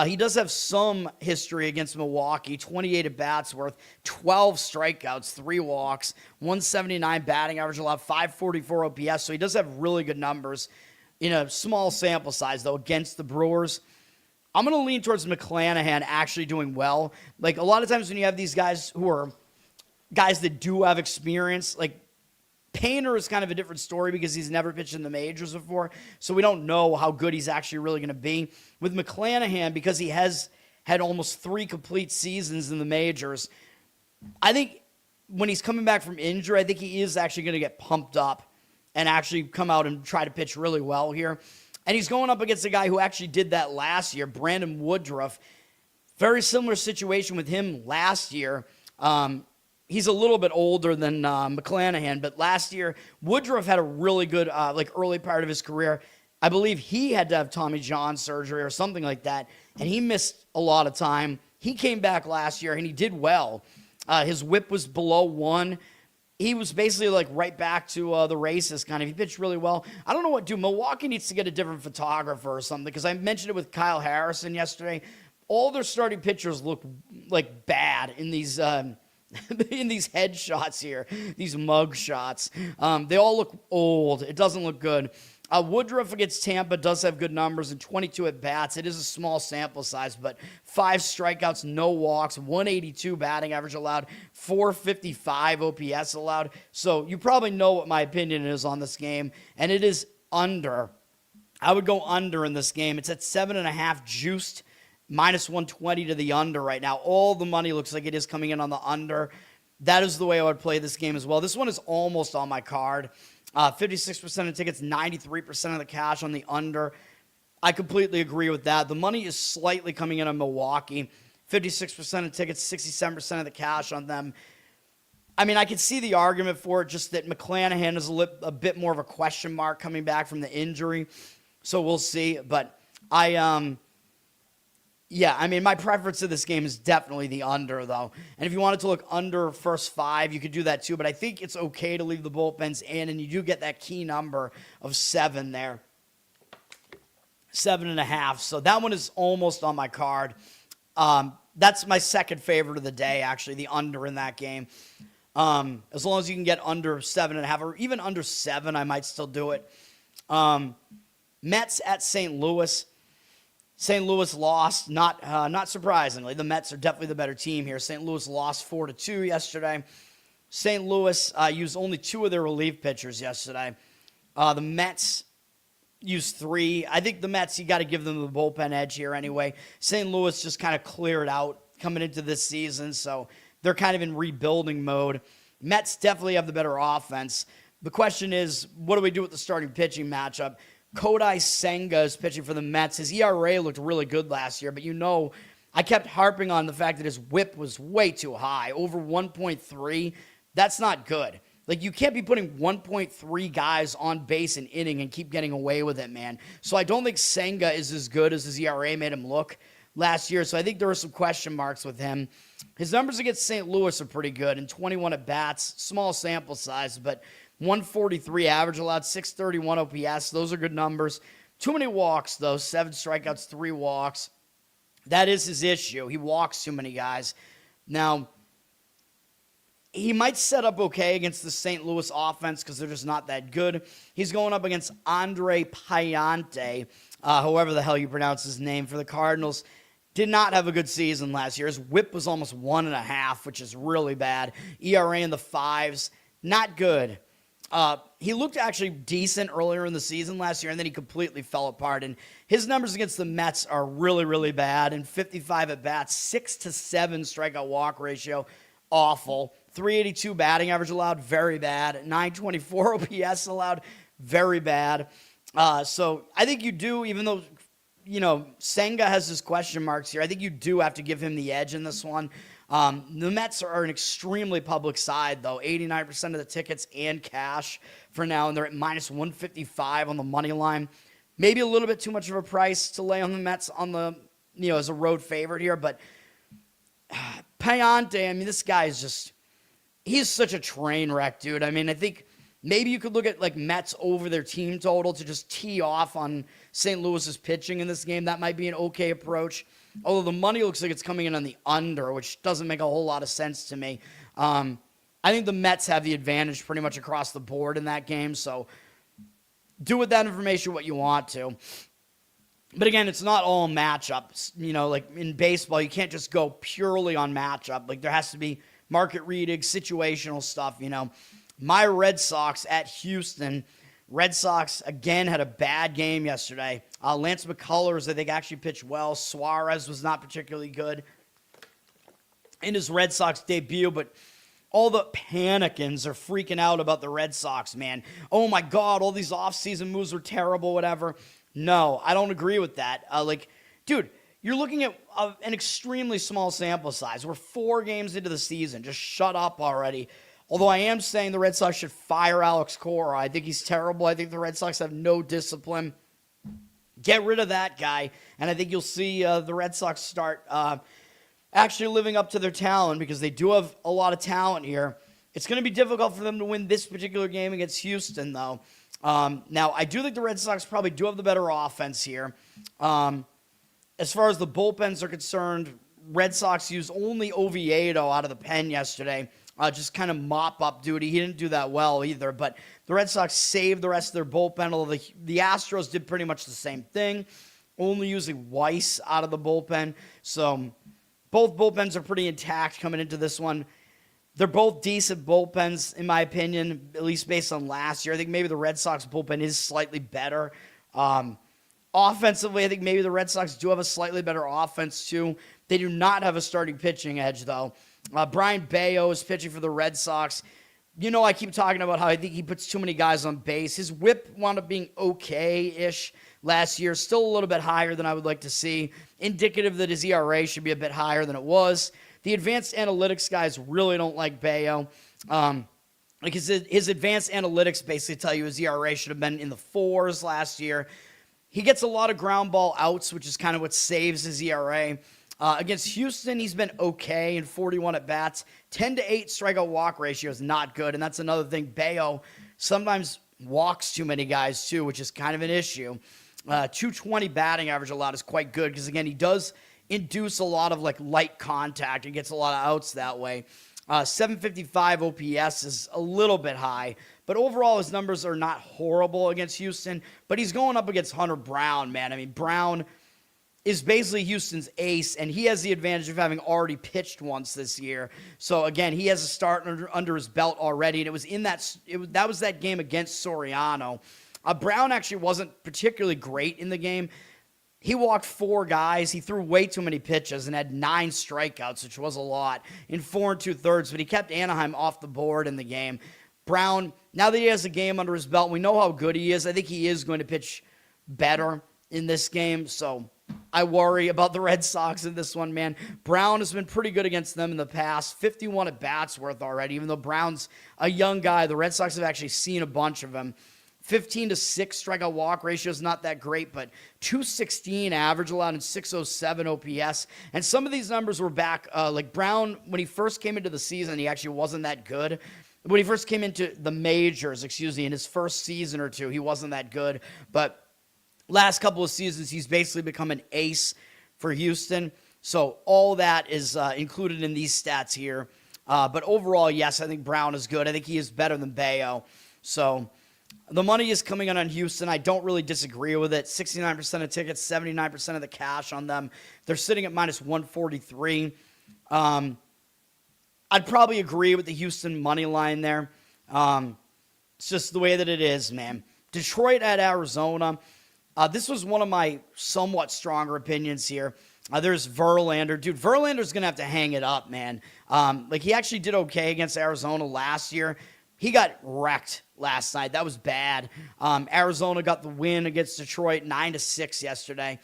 He does have some history against Milwaukee, 28 at-bats worth, 12 strikeouts, 3 walks, 179 batting average allowed, 544 OPS, so he does have really good numbers in a small sample size, though, against the Brewers. I'm going to lean towards McClanahan actually doing well. Like, a lot of times when you have these guys who are guys that do have experience, like, Painter is kind of a different story because he's never pitched in the majors before, so we don't know how good he's actually really going to be. With McClanahan, because he has had almost 3 complete seasons in the majors, I think when he's coming back from injury, I think he is actually going to get pumped up and actually come out and try to pitch really well here. And he's going up against a guy who actually did that last year, Brandon Woodruff. Very similar situation with him last year. He's a little bit older than McClanahan, but last year, Woodruff had a really good early part of his career. I believe he had to have Tommy John surgery or something like that, and he missed a lot of time. He came back last year, and he did well. His whip was below 1. He was basically right back to the races, kind of. He pitched really well. I don't know what to do. Milwaukee needs to get a different photographer or something, because I mentioned it with Kyle Harrison yesterday. All their starting pitchers look bad in these in these headshots here, these mug shots. They all look old. It doesn't look good. Woodruff against Tampa does have good numbers and 22 at-bats. It is a small sample size, but 5 strikeouts, no walks, 182 batting average allowed, 455 OPS allowed. So you probably know what my opinion is on this game, and it is under. I would go under in this game. It's at 7.5 juiced. Minus 120 to the under right now. All the money looks like it is coming in on the under. That is the way I would play this game as well. This one is almost on my card. 56% of tickets, 93% of the cash on the under. I completely agree with that. The money is slightly coming in on Milwaukee. 56% of tickets, 67% of the cash on them. I mean, I could see the argument for it, just that McClanahan is a bit more of a question mark coming back from the injury. So we'll see. But Yeah, I mean, my preference of this game is definitely the under, though. And if you wanted to look under first five, you could do that too. But I think it's okay to leave the bullpens in, and you do get that key number of 7 there. 7.5. So that one is almost on my card. That's my second favorite of the day, actually, the under in that game. As long as you can get under 7.5 or even under 7, I might still do it. Mets at St. Louis. St. Louis lost, not surprisingly. The Mets are definitely the better team here. St. Louis lost 4-2 yesterday. St. Louis used only 2 of their relief pitchers yesterday. The Mets used 3. I think the Mets, you got to give them the bullpen edge here anyway. St. Louis just kind of cleared out coming into this season, so they're kind of in rebuilding mode. Mets definitely have the better offense. The question is, what do we do with the starting pitching matchup? Kodai Senga is pitching for the Mets. His ERA looked really good last year, but I kept harping on the fact that his whip was way too high, over 1.3. That's not good. Like, you can't be putting 1.3 guys on base an inning and keep getting away with it, man. So I don't think Senga is as good as his ERA made him look last year, so I think there were some question marks with him. His numbers against St. Louis are pretty good, in 21 at-bats, small sample size, but 143 average allowed, 631 OPS. Those are good numbers. Too many walks, though. 7 strikeouts, 3 walks. That is his issue. He walks too many guys. Now, he might set up okay against the St. Louis offense because they're just not that good. He's going up against Andre Payante, however the hell you pronounce his name, for the Cardinals. Did not have a good season last year. His whip was almost 1.5, which is really bad. ERA in the 5s, not good. He looked actually decent earlier in the season last year, and then he completely fell apart. And his numbers against the Mets are really, really bad. In 55 at-bats, 6-7 strikeout walk ratio, awful. 382 batting average allowed, very bad. 924 OPS allowed, very bad. So I think you do, even though, Senga has his question marks here, I think you do have to give him the edge in this one. The Mets are an extremely public side, though. 89% of the tickets and cash for now, and they're at minus 155 on the money line. Maybe a little bit too much of a price to lay on the Mets on the, as a road favorite here, but Payante, I mean, this guy is just, he's such a train wreck, dude. I mean, I think maybe you could look at, like, Mets over their team total to just tee off on St. Louis's pitching in this game. That might be an okay approach. Although the money looks like it's coming in on the under, which doesn't make a whole lot of sense to me. I think the Mets have the advantage pretty much across the board in that game, so do with that information what you want to. But again, it's not all matchups. Like in baseball, you can't just go purely on matchup. Like, there has to be market reading, situational stuff, My Red Sox at Houston. Red Sox, again, had a bad game yesterday. Lance McCullers, I think, actually pitched well. Suarez was not particularly good in his Red Sox debut, but all the panicans are freaking out about the Red Sox, man. Oh, my God, all these offseason moves were terrible, whatever. No, I don't agree with that. Dude, you're looking at an extremely small sample size. We're 4 games into the season. Just shut up already. Although I am saying the Red Sox should fire Alex Cora. I think he's terrible. I think the Red Sox have no discipline. Get rid of that guy, and I think you'll see the Red Sox start actually living up to their talent, because they do have a lot of talent here. It's going to be difficult for them to win this particular game against Houston, though. Now, I do think the Red Sox probably do have the better offense here. As far as the bullpens are concerned, Red Sox used only Oviedo out of the pen yesterday. Just kind of mop-up duty. He didn't do that well either, but the Red Sox saved the rest of their bullpen, although the Astros did pretty much the same thing, only using Weiss out of the bullpen. So both bullpens are pretty intact coming into this one. They're both decent bullpens, in my opinion, at least based on last year. I think maybe the Red Sox bullpen is slightly better. Offensively, I think maybe the Red Sox do have a slightly better offense, too. They do not have a starting pitching edge, though. Brian Bayo is pitching for the Red Sox. I keep talking about how I think he puts too many guys on base. His whip wound up being okay-ish last year, still a little bit higher than I would like to see, indicative that his ERA should be a bit higher than it was. The advanced analytics guys really don't like Bayo. His advanced analytics basically tell you his ERA should have been in the 4s last year. He gets a lot of ground ball outs, which is kind of what saves his ERA. Against Houston, he's been okay in 41 at-bats. 10-8 strikeout walk ratio is not good, and that's another thing. Bayo sometimes walks too many guys, too, which is kind of an issue. 220 batting average allowed is quite good because, again, he does induce a lot of light contact and gets a lot of outs that way. 755 OPS is a little bit high, but overall his numbers are not horrible against Houston, but he's going up against Hunter Brown, man. I mean, Brown is basically Houston's ace, and he has the advantage of having already pitched once this year. So, again, he has a start under his belt already, and it was in that was that game against Soriano. Brown actually wasn't particularly great in the game. He walked 4 guys. He threw way too many pitches and had 9 strikeouts, which was a lot, in 4 2/3, but he kept Anaheim off the board in the game. Brown, now that he has a game under his belt, we know how good he is. I think he is going to pitch better in this game, so I worry about the Red Sox in this one, man. Brown has been pretty good against them in the past. 51 at-bats worth already, even though Brown's a young guy. The Red Sox have actually seen a bunch of him. 15-6 strikeout walk ratio is not that great, but 216 average allowed and 607 OPS. And some of these numbers were back, like Brown, when he first came into the season, he actually wasn't that good. When he first came into the majors, in his first season or two, he wasn't that good. But last couple of seasons, he's basically become an ace for Houston. So all that is included in these stats here. But overall, yes, I think Brown is good. I think he is better than Bayo. So the money is coming in on Houston. I don't really disagree with it. 69% of tickets, 79% of the cash on them. They're sitting at minus 143. I'd probably agree with the Houston money line there. It's just the way that it is, man. Detroit at Arizona. This was one of my somewhat stronger opinions here. There's Verlander. Dude, Verlander's going to have to hang it up, man. He actually did okay against Arizona last year. He got wrecked last night. That was bad. Arizona got the win against Detroit 9-6 yesterday.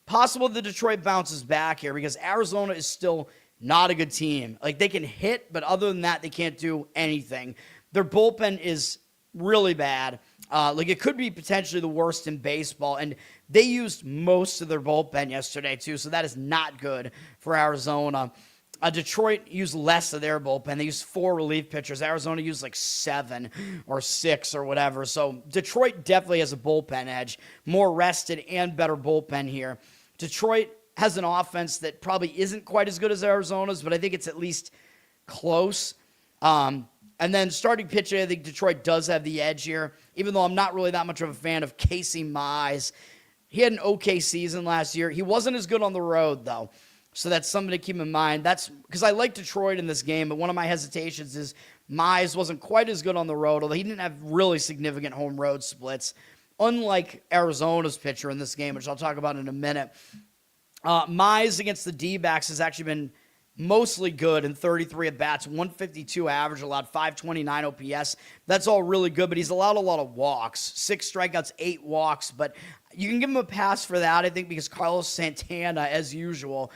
Possible the Detroit bounces back here because Arizona is still not a good team. They can hit, but other than that, they can't do anything. Their bullpen is really bad. It could be potentially the worst in baseball, and they used most of their bullpen yesterday, too, so that is not good for Arizona. Detroit used less of their bullpen. They used 4 relief pitchers. Arizona used 7 or 6 or whatever. So Detroit definitely has a bullpen edge. More rested and better bullpen here. Detroit has an offense that probably isn't quite as good as Arizona's, but I think it's at least close. And then starting pitching, I think Detroit does have the edge here, even though I'm not really that much of a fan of Casey Mize. He had an okay season last year. He wasn't as good on the road, though. So that's something to keep in mind. That's because I like Detroit in this game, but one of my hesitations is Mize wasn't quite as good on the road, although he didn't have really significant home road splits, unlike Arizona's pitcher in this game, which I'll talk about in a minute. Mize against the D-backs has actually been mostly good in 33 at-bats, 152 average, allowed 529 OPS. That's all really good, but he's allowed a lot of walks, 6 strikeouts, 8 walks, but you can give him a pass for that, I think, because Carlos Santana, as usual,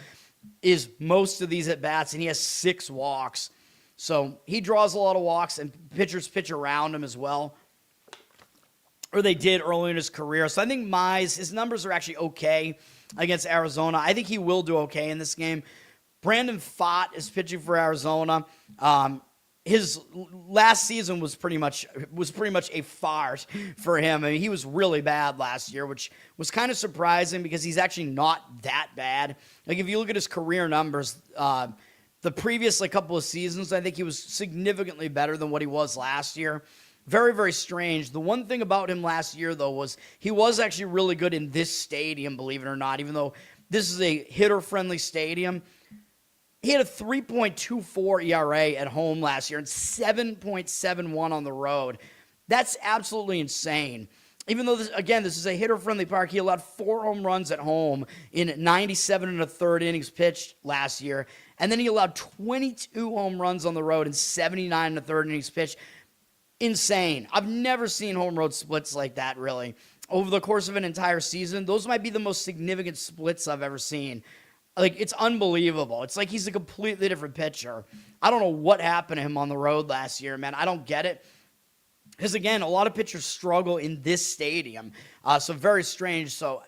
is most of these at-bats, and he has 6 walks. So he draws a lot of walks, and pitchers pitch around him as well, or they did early in his career. So I think Mize, his numbers are actually okay against Arizona. I think he will do okay in this game. Brandon Pfaadt is pitching for Arizona. His last season was pretty much a fart for him. I mean, he was really bad last year, which was kind of surprising because he's actually not that bad. If you look at his career numbers, the previous couple of seasons, I think he was significantly better than what he was last year. Very, very strange. The one thing about him last year, though, was he was actually really good in this stadium, believe it or not, even though this is a hitter-friendly stadium. He had a 3.24 ERA at home last year and 7.71 on the road. That's absolutely insane. Even though, this is a hitter-friendly park, he allowed 4 home runs at home in 97 1/3 innings pitched last year. And then he allowed 22 home runs on the road in 79 1/3 innings pitched. Insane. I've never seen home road splits like that, really. Over the course of an entire season, those might be the most significant splits I've ever seen. It's unbelievable. It's like he's a completely different pitcher. I don't know what happened to him on the road last year, man. I don't get it. Because, again, a lot of pitchers struggle in this stadium. So very strange. So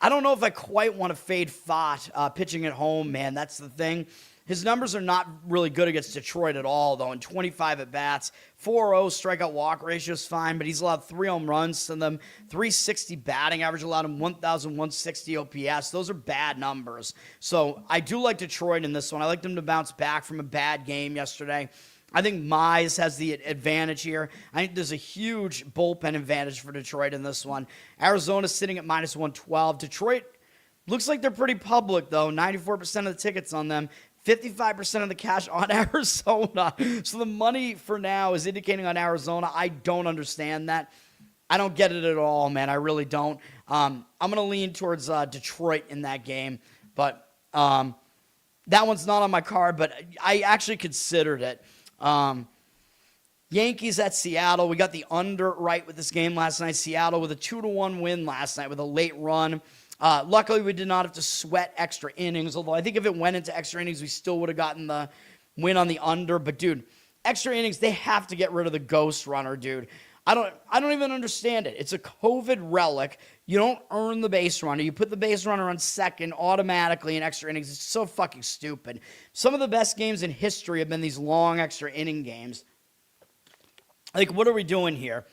I don't know if I quite want to fade Pfaadt pitching at home, man. That's the thing. His numbers are not really good against Detroit at all, though. In 25 at-bats, 4.0 strikeout-walk ratio is fine, but he's allowed 3 home runs to them, 360 batting average, allowed him 1,160 OPS. Those are bad numbers. So I do like Detroit in this one. I like them to bounce back from a bad game yesterday. I think Mize has the advantage here. I think there's a huge bullpen advantage for Detroit in this one. Arizona's sitting at minus 112. Detroit looks like they're pretty public, though. 94% of the tickets on them. 55% of the cash on Arizona. So the money for now is indicating on Arizona. I don't understand that. I don't get it at all, man. I really don't. I'm going to lean towards Detroit in that game. But that one's not on my card, but I actually considered it. Yankees at Seattle. We got the under right with this game last night. Seattle with a 2-1 win last night with a late run. Luckily, we did not have to sweat extra innings, although I think if it went into extra innings, we still would have gotten the win on the under. But, dude, extra innings, they have to get rid of the ghost runner, dude. I don't even understand it. It's a COVID relic. You don't earn the base runner. You put the base runner on second automatically in extra innings. It's so fucking stupid. Some of the best games in history have been these long extra inning games. Like, what are we doing here?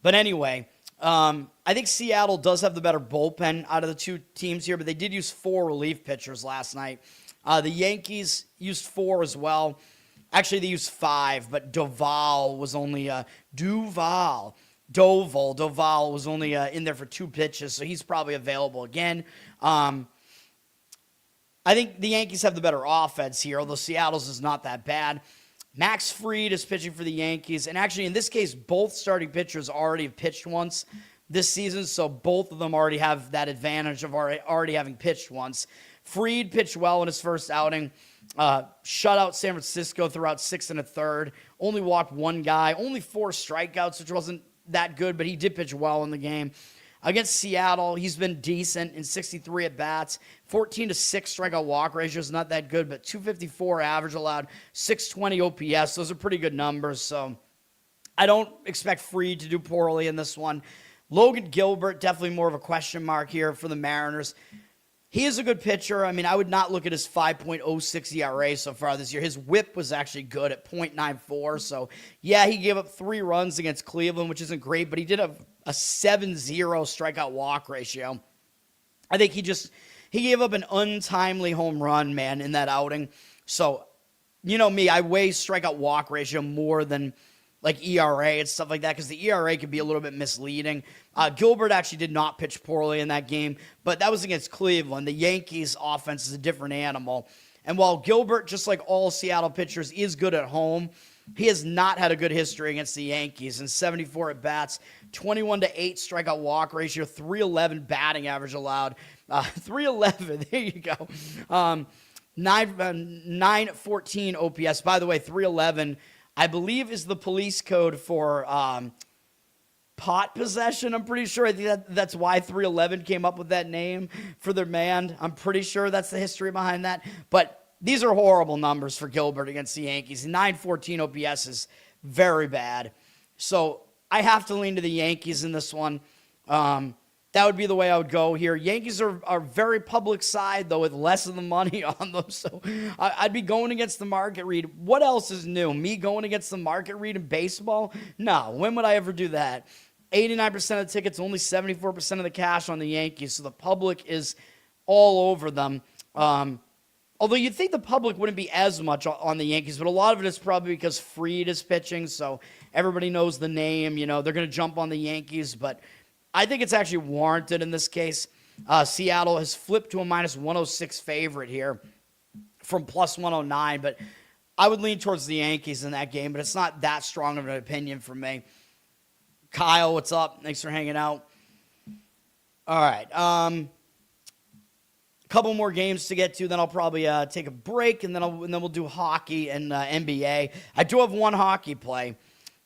But anyway, I think Seattle does have the better bullpen out of the two teams here, but they did use 4 relief pitchers last night. The Yankees used 4 as well. Actually, they used 5, but Doval was only Doval was only in there for 2 pitches, so he's probably available again. I think the Yankees have the better offense here, although Seattle's is not that bad. Max Fried is pitching for the Yankees, and actually, in this case, both starting pitchers already have pitched once this season, so both of them already have that advantage of already having pitched once. Fried pitched well in his first outing. Shut out San Francisco throughout 6 1/3. Only walked 1 guy. Only 4 strikeouts, which wasn't that good, but he did pitch well in the game. Against Seattle, he's been decent in 63 at-bats. 14-6 strikeout walk ratio is not that good, but 254 average allowed, 620 OPS. Those are pretty good numbers, so I don't expect Fried to do poorly in this one. Logan Gilbert, definitely more of a question mark here for the Mariners. He is a good pitcher. I mean, I would not look at his 5.06 ERA so far this year. His whip was actually good at .94. So, yeah, he gave up 3 runs against Cleveland, which isn't great, but he did have a 7.0 strikeout walk ratio. I think he gave up an untimely home run, man, in that outing. So, you know me, I weigh strikeout walk ratio more than like ERA and stuff like that, because the ERA could be a little bit misleading. Gilbert actually did not pitch poorly in that game, but that was against Cleveland. The Yankees' offense is a different animal. And while Gilbert, just like all Seattle pitchers, is good at home, he has not had a good history against the Yankees. In 74 at-bats, 21-8 strikeout walk ratio, 311 batting average allowed. 311, there you go. 914 OPS. By the way, 311 I believe is the police code for pot possession. I'm pretty sure. I think that's why 311 came up with that name for their band. I'm pretty sure that's the history behind that. But these are horrible numbers for Gilbert against the Yankees. 914 OPS is very bad. So I have to lean to the Yankees in this one. That would be the way I would go here. Yankees are very public side, though, with less of the money on them. So I'd be going against the market read. What else is new? Me going against the market read in baseball? No. When would I ever do that? 89% of the tickets, only 74% of the cash on the Yankees. So the public is all over them. Although you'd think the public wouldn't be as much on the Yankees, but a lot of it is probably because Fried is pitching, so everybody knows the name. You know, they're going to jump on the Yankees, but I think it's actually warranted in this case. Seattle has flipped to a minus 106 favorite here from plus 109, but I would lean towards the Yankees in that game, but it's not that strong of an opinion for me. Kyle, what's up? Thanks for hanging out. All right. Couple more games to get to, then I'll probably take a break, and then we'll do hockey and NBA. I do have one hockey play.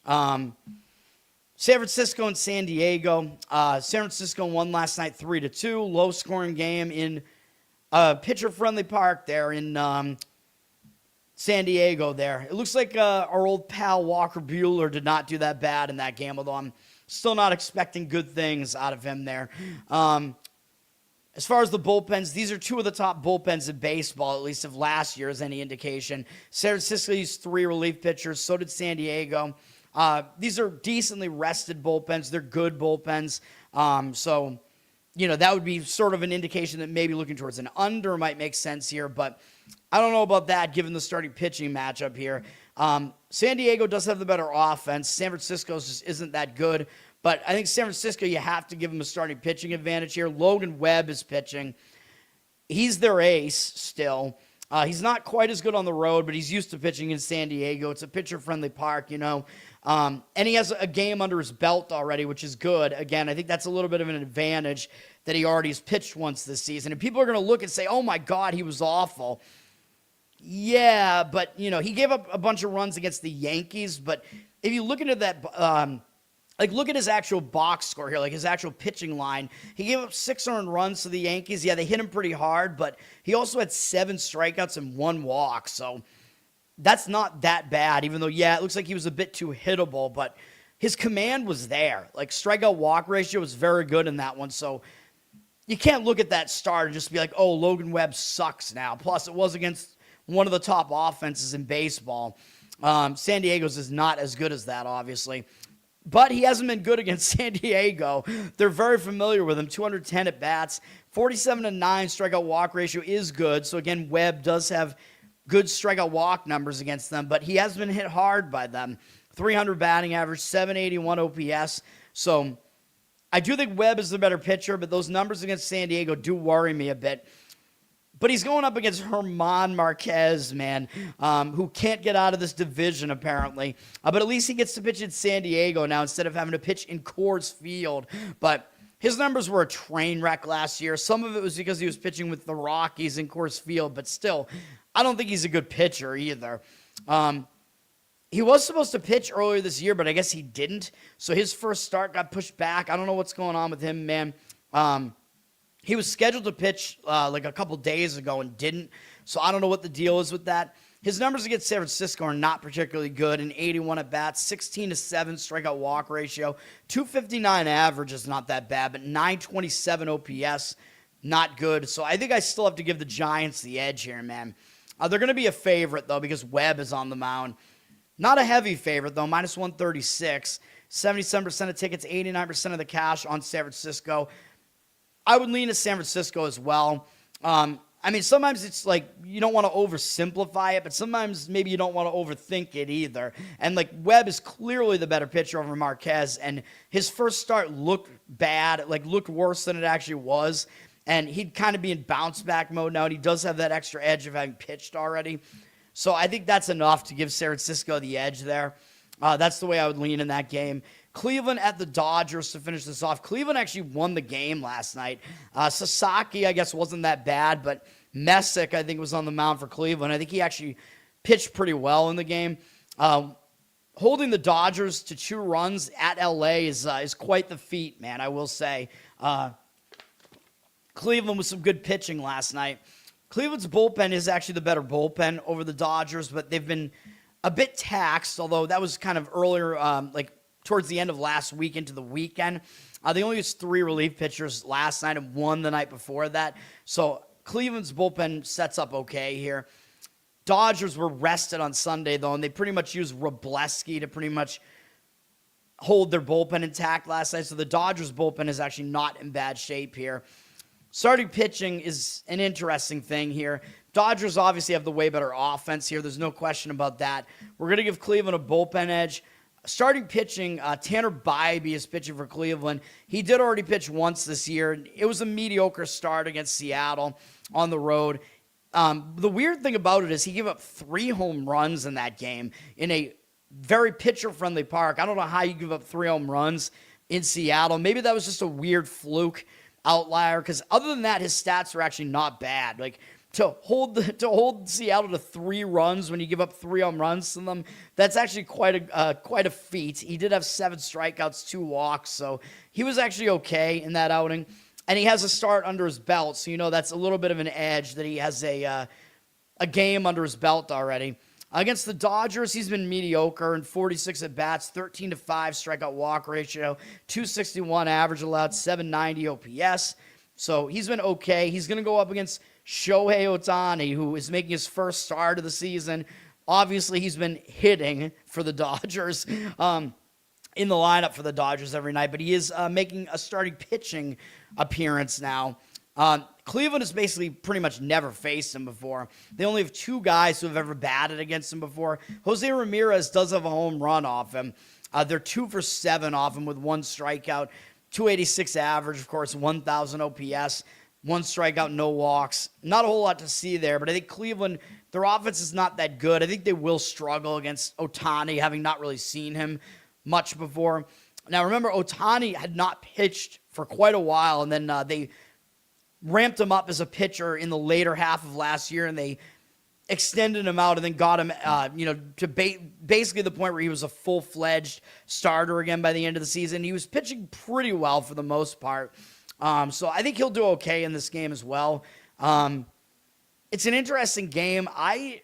San Francisco and San Diego. San Francisco won last night 3-2. Low-scoring game in a pitcher-friendly park there in San Diego there. It looks like our old pal Walker Buehler did not do that bad in that game, although I'm still not expecting good things out of him there. As far as the bullpens, these are two of the top bullpens in baseball, at least of last year, is any indication. San Francisco used 3 relief pitchers. So did San Diego. These are decently rested bullpens. They're good bullpens. So, that would be sort of an indication that maybe looking towards an under might make sense here. But I don't know about that given the starting pitching matchup here. San Diego does have the better offense. San Francisco just isn't that good. But I think San Francisco, you have to give them a starting pitching advantage here. Logan Webb is pitching. He's their ace still. He's not quite as good on the road, but he's used to pitching in San Diego. It's a pitcher-friendly park, And he has a game under his belt already, which is good. Again, I think that's a little bit of an advantage that he already has pitched once this season. And people are going to look and say, oh, my God, he was awful. Yeah, but, he gave up a bunch of runs against the Yankees. But if you look into that... look at his actual box score here, his actual pitching line. He gave up 6 earned runs to the Yankees. Yeah, they hit him pretty hard, but he also had 7 strikeouts and 1 walk. So that's not that bad, even though, it looks like he was a bit too hittable, but his command was there. Strikeout-walk ratio was very good in that one. So you can't look at that start and just be like, oh, Logan Webb sucks now. Plus, it was against one of the top offenses in baseball. San Diego's is not as good as that, obviously. But he hasn't been good against San Diego. They're very familiar with him. 210 at-bats. 47-9 strikeout-walk ratio is good. So, again, Webb does have good strikeout-walk numbers against them. But he has been hit hard by them. 300 batting average, 781 OPS. So, I do think Webb is the better pitcher. But those numbers against San Diego do worry me a bit. But he's going up against German Marquez, man, who can't get out of this division, apparently. But at least he gets to pitch in San Diego now instead of having to pitch in Coors Field. But his numbers were a train wreck last year. Some of it was because he was pitching with the Rockies in Coors Field. But still, I don't think he's a good pitcher either. He was supposed to pitch earlier this year, but I guess he didn't. So his first start got pushed back. I don't know what's going on with him, man. He was scheduled to pitch a couple days ago and didn't, so I don't know what the deal is with that. His numbers against San Francisco are not particularly good. An 81 at-bats, 16-7 strikeout-walk ratio, 259 average is not that bad, but 927 OPS, not good. So I think I still have to give the Giants the edge here, man. They're going to be a favorite, though, because Webb is on the mound. Not a heavy favorite, though, minus 136. 77% of tickets, 89% of the cash on San Francisco. I would lean to San Francisco as well. Sometimes it's you don't want to oversimplify it, but sometimes maybe you don't want to overthink it either. And Webb is clearly the better pitcher over Marquez, and his first start looked bad, looked worse than it actually was. And he'd kind of be in bounce back mode now, and he does have that extra edge of having pitched already. So I think that's enough to give San Francisco the edge there. That's the way I would lean in that game. Cleveland at the Dodgers to finish this off. Cleveland actually won the game last night. Sasaki, I guess, wasn't that bad, but Messick, I think, was on the mound for Cleveland. I think he actually pitched pretty well in the game. Holding the Dodgers to 2 runs at L.A. is quite the feat, man, I will say. Cleveland with some good pitching last night. Cleveland's bullpen is actually the better bullpen over the Dodgers, but they've been a bit taxed, although that was kind of earlier, towards the end of last week into the weekend. They only used 3 relief pitchers last night and 1 the night before that. So Cleveland's bullpen sets up okay here. Dodgers were rested on Sunday, though, and they pretty much used Wrobleski to pretty much hold their bullpen intact last night. So the Dodgers bullpen is actually not in bad shape here. Starting pitching is an interesting thing here. Dodgers obviously have the way better offense here. There's no question about that. We're going to give Cleveland a bullpen edge. Starting pitching, Tanner Bybee is pitching for Cleveland. He did already pitch once this year. It was a mediocre start against Seattle on the road. The weird thing about it is he gave up 3 home runs in that game in a very pitcher-friendly park. I don't know how you give up 3 home runs in Seattle. Maybe that was just a weird fluke outlier, because other than that, his stats were actually not bad. To hold Seattle to 3 runs when you give up 3 home runs to them, that's actually quite a feat. He did have 7 strikeouts, 2 walks, so he was actually okay in that outing. And he has a start under his belt, so that's a little bit of an edge that he has a game under his belt already. Against the Dodgers, he's been mediocre in 46 at-bats, 13-5 strikeout walk ratio, 261 average allowed, 790 OPS. So he's been okay. He's going to go up against Shohei Ohtani, who is making his first start of the season. Obviously, he's been hitting for the Dodgers in the lineup for the Dodgers every night, but he is making a starting pitching appearance now. Cleveland has basically pretty much never faced him before. They only have 2 guys who have ever batted against him before. Jose Ramirez does have a home run off him. They're 2 for 7 off him with 1 strikeout, 286 average, of course, 1,000 OPS, 1 strikeout, no walks. Not a whole lot to see there, but I think Cleveland, their offense is not that good. I think they will struggle against Ohtani, having not really seen him much before. Now, remember, Ohtani had not pitched for quite a while, and then they ramped him up as a pitcher in the later half of last year, and they extended him out and then got him, to basically the point where he was a full-fledged starter again by the end of the season. He was pitching pretty well for the most part. So I think he'll do okay in this game as well. It's an interesting game. I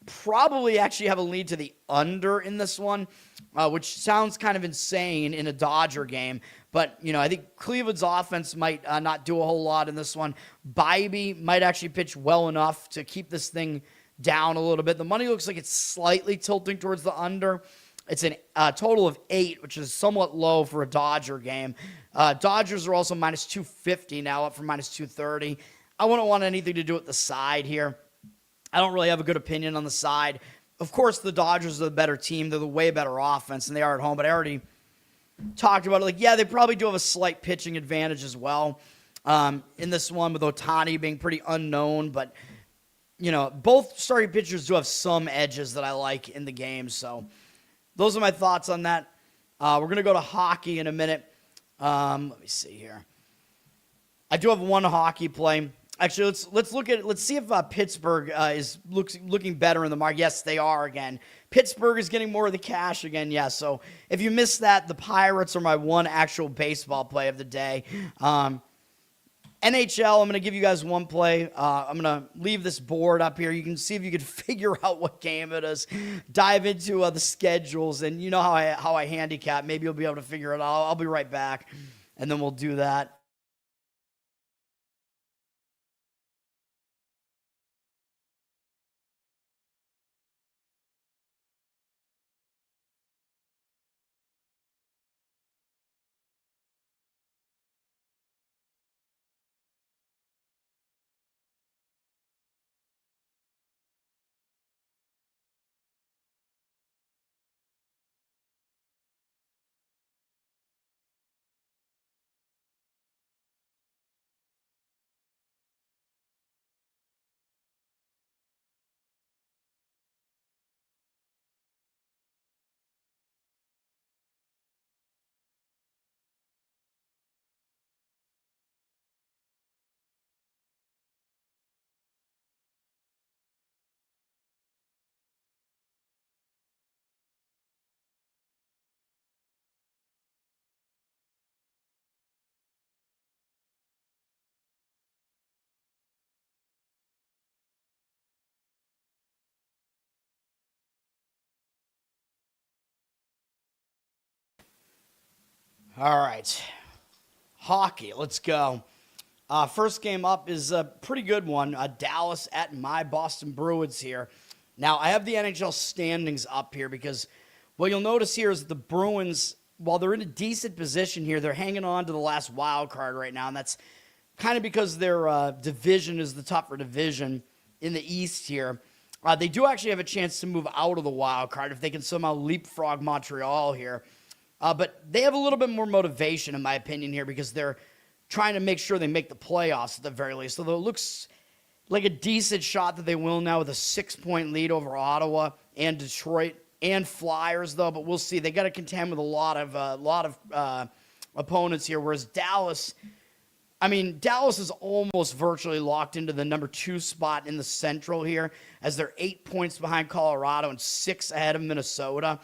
probably actually have a lead to the under in this one, which sounds kind of insane in a Dodger game. But, I think Cleveland's offense might not do a whole lot in this one. Bybee might actually pitch well enough to keep this thing down a little bit. The money looks like it's slightly tilting towards the under. It's a total of 8, which is somewhat low for a Dodger game. Dodgers are also minus 250 now, up from minus 230. I wouldn't want anything to do with the side here. I don't really have a good opinion on the side. Of course, the Dodgers are the better team. They're the way better offense, and they are at home. But I already talked about it. They probably do have a slight pitching advantage as well in this one, with Ohtani being pretty unknown. But, both starting pitchers do have some edges that I like in the game. So those are my thoughts on that. We're going to go to hockey in a minute. Let me see here. I do have one hockey play. Actually, let's see if Pittsburgh is looking better in the market. Yes, they are again. Pittsburgh is getting more of the cash again. Yes. So if you missed that, the Pirates are my one actual baseball play of the day. NHL, I'm going to give you guys one play. I'm going to leave this board up here. You can see if you can figure out what game it is. Dive into the schedules, and you know how I handicap. Maybe you'll be able to figure it out. I'll be right back, and then we'll do that. All right. Hockey, let's go. First game up is a pretty good one. Dallas at my Boston Bruins here. Now, I have the NHL standings up here because what you'll notice here is the Bruins, while they're in a decent position here, they're hanging on to the last wild card right now, and that's kind of because their division is the tougher division in the East here. They do actually have a chance to move out of the wild card if they can somehow leapfrog Montreal here. But they have a little bit more motivation, in my opinion, here because they're trying to make sure they make the playoffs at the very least. So it looks like a decent shot that they will now with a 6-point lead over Ottawa and Detroit and Flyers, though. But we'll see. They got to contend with a lot of opponents here, whereas Dallas is almost virtually locked into the number 2 spot in the Central here, as they're 8 points behind Colorado and 6 ahead of Minnesota.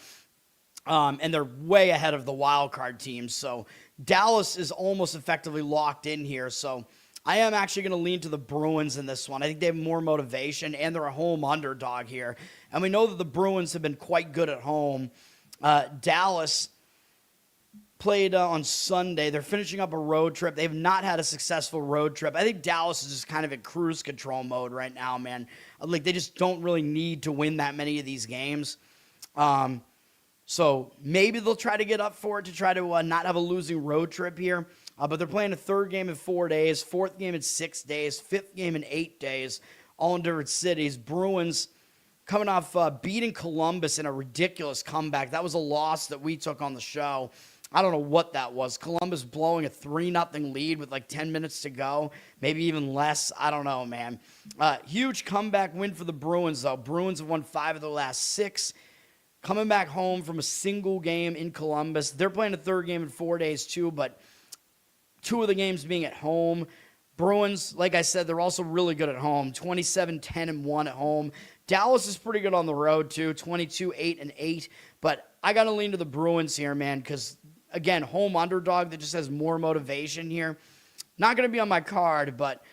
And they're way ahead of the wild card teams. So Dallas is almost effectively locked in here. So I am actually going to lean to the Bruins in this one. I think they have more motivation, and they're a home underdog here. And we know that the Bruins have been quite good at home. Dallas played on Sunday. They're finishing up a road trip. They've not had a successful road trip. I think Dallas is just kind of in cruise control mode right now, man. Like, they just don't really need to win that many of these games. So maybe they'll try to get up for it to try to not have a losing road trip here. But they're playing a third game in 4 days, fourth game in 6 days, fifth game in 8 days, all in different cities. Bruins coming off beating Columbus in a ridiculous comeback. That was a loss that we took on the show. I don't know what that was. Columbus blowing a 3-0 lead with like 10 minutes to go, maybe even less. I don't know, man. Huge comeback win for the Bruins, though. Bruins have won 5 of their last 6. Coming back home from a single game in Columbus. They're playing a third game in 4 days, too, but 2 of the games being at home. Bruins, like I said, they're also really good at home. 27-10-1 at home. Dallas is pretty good on the road, too. 22-8-8. But I got to lean to the Bruins here, man, because, again, home underdog that just has more motivation here. Not going to be on my card, but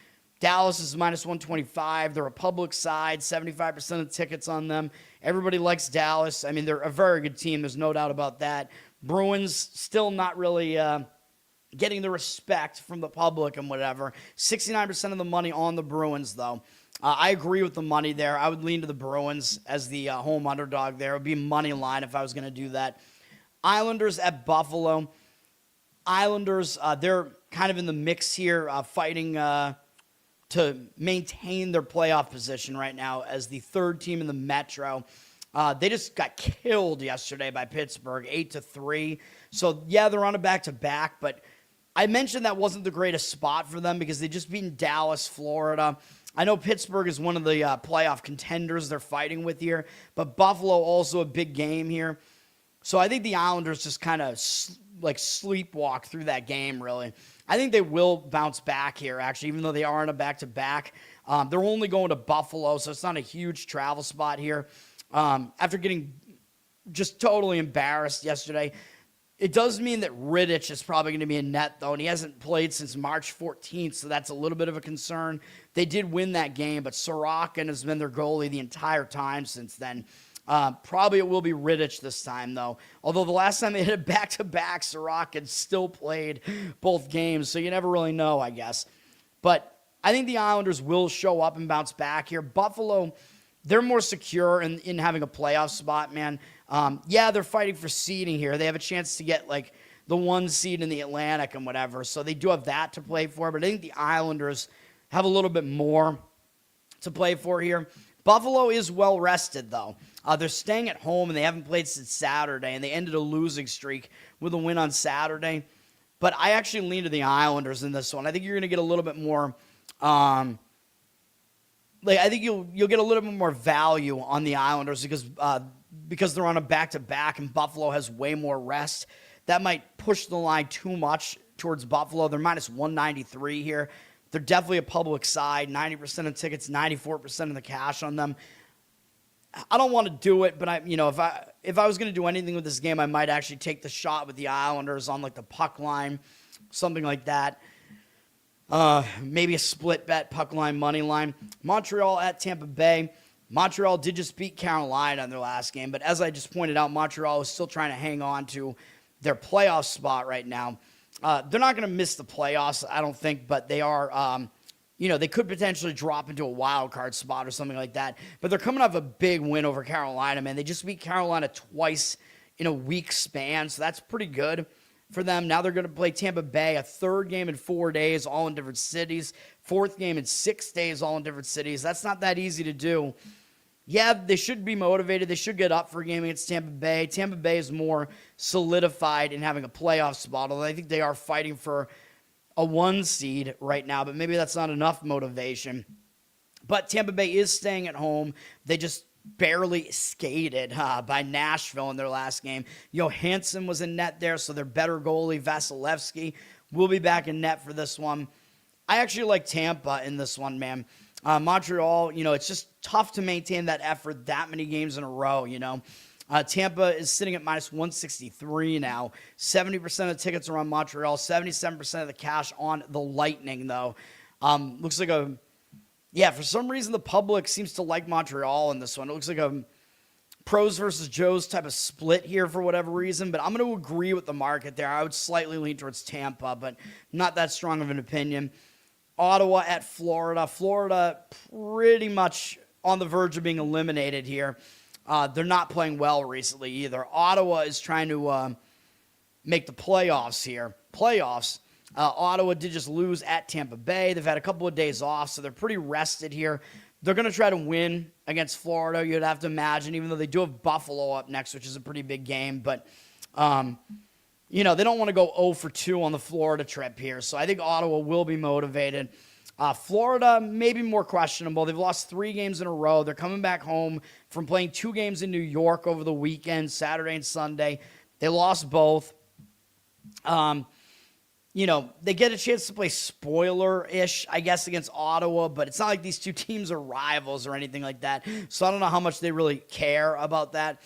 Dallas is minus 125. They're a public side, 75% of the tickets on them. Everybody likes Dallas. I mean, they're a very good team. There's no doubt about that. Bruins still not really getting the respect from the public and whatever. 69% of the money on the Bruins, though. I agree with the money there. I would lean to the Bruins as the home underdog there. It would be Moneyline if I was going to do that. Islanders at Buffalo. Islanders, they're kind of in the mix here, fighting to maintain their playoff position right now as the third team in the Metro. They just got killed yesterday by Pittsburgh, 8-3. So, yeah, they're on a back-to-back, but I mentioned that wasn't the greatest spot for them because they just beat Dallas, Florida. I know Pittsburgh is one of the playoff contenders they're fighting with here, but Buffalo also a big game here. So I think the Islanders just kind of sleepwalk through that game, really. I think they will bounce back here, actually, even though they are on a back-to-back. They're only going to Buffalo, so it's not a huge travel spot here. After getting just totally embarrassed yesterday, it does mean that Rittich is probably going to be in net, though, and he hasn't played since March 14th, so that's a little bit of a concern. They did win that game, but Sorokin has been their goalie the entire time since then. Probably it will be Rittich this time, though. Although the last time they hit a back-to-back, Sorokin still played both games, so you never really know, I guess. But I think the Islanders will show up and bounce back here. Buffalo, they're more secure in having a playoff spot, man. Yeah, they're fighting for seeding here. They have a chance to get, like, the 1 seed in the Atlantic and whatever, so they do have that to play for. But I think the Islanders have a little bit more to play for here. Buffalo is well-rested, though. They're staying at home, and they haven't played since Saturday, and they ended a losing streak with a win on Saturday. But I actually lean to the Islanders in this one. I think you're going to get a little bit more I think you'll get a little bit more value on the Islanders because they're on a back-to-back and Buffalo has way more rest. That might push the line too much towards Buffalo. They're minus 193 here. They're definitely a public side. 90% of tickets, 94% of the cash on them. I don't want to do it, but if I was going to do anything with this game, I might actually take the shot with the Islanders on like the puck line, something like that. Maybe a split bet, puck line, money line. Montreal at Tampa Bay. Montreal did just beat Carolina in their last game, but as I just pointed out, Montreal is still trying to hang on to their playoff spot right now. They're not going to miss the playoffs, I don't think, but they are, they could potentially drop into a wild card spot or something like that. But they're coming off a big win over Carolina, man. They just beat Carolina twice in a week span, so that's pretty good for them. Now they're going to play Tampa Bay, a third game in 4 days, all in different cities. Fourth game in 6 days, all in different cities. That's not that easy to do. Yeah, they should be motivated. They should get up for a game against Tampa Bay. Tampa Bay is more solidified in having a playoff spot, although I think they are fighting for a 1 seed right now, but maybe that's not enough motivation. But Tampa Bay is staying at home. They just barely skated by Nashville in their last game. Johansson was in net there, so their better goalie, Vasilevsky, will be back in net for this one. I actually like Tampa in this one, man. Montreal, it's just tough to maintain that effort that many games in a row, Tampa is sitting at minus 163 now. 70% of the tickets are on Montreal, 77% of the cash on the Lightning, though. Looks like for some reason the public seems to like Montreal in this one. It looks like a pros versus Joes type of split here for whatever reason, but I'm going to agree with the market there. I would slightly lean towards Tampa, but not that strong of an opinion. Ottawa at Florida. Florida pretty much on the verge of being eliminated here. They're not playing well recently either. Ottawa is trying to make the playoffs here. Ottawa did just lose at Tampa Bay. They've had a couple of days off, so they're pretty rested here. They're going to try to win against Florida, you'd have to imagine, even though they do have Buffalo up next, which is a pretty big game. But, they don't want to go 0 for 2 on the Florida trip here. So I think Ottawa will be motivated. Florida, maybe more questionable. They've lost 3 games in a row. They're coming back home from playing 2 games in New York over the weekend, Saturday and Sunday. They lost both. They get a chance to play spoiler-ish, I guess, against Ottawa, but it's not like these two teams are rivals or anything like that, so I don't know how much they really care about that.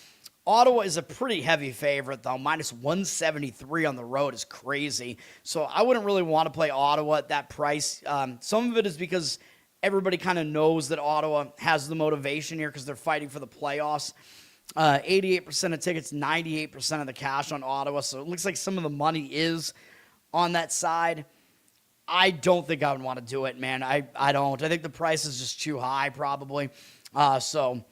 Ottawa is a pretty heavy favorite, though. Minus 173 on the road is crazy, so I wouldn't really want to play Ottawa at that price. Some of it is because everybody kind of knows that Ottawa has the motivation here because they're fighting for the playoffs. 88% of tickets, 98% of the cash on Ottawa, so it looks like some of the money is on that side. I don't think I would want to do it, man. I don't. I think the price is just too high, probably. So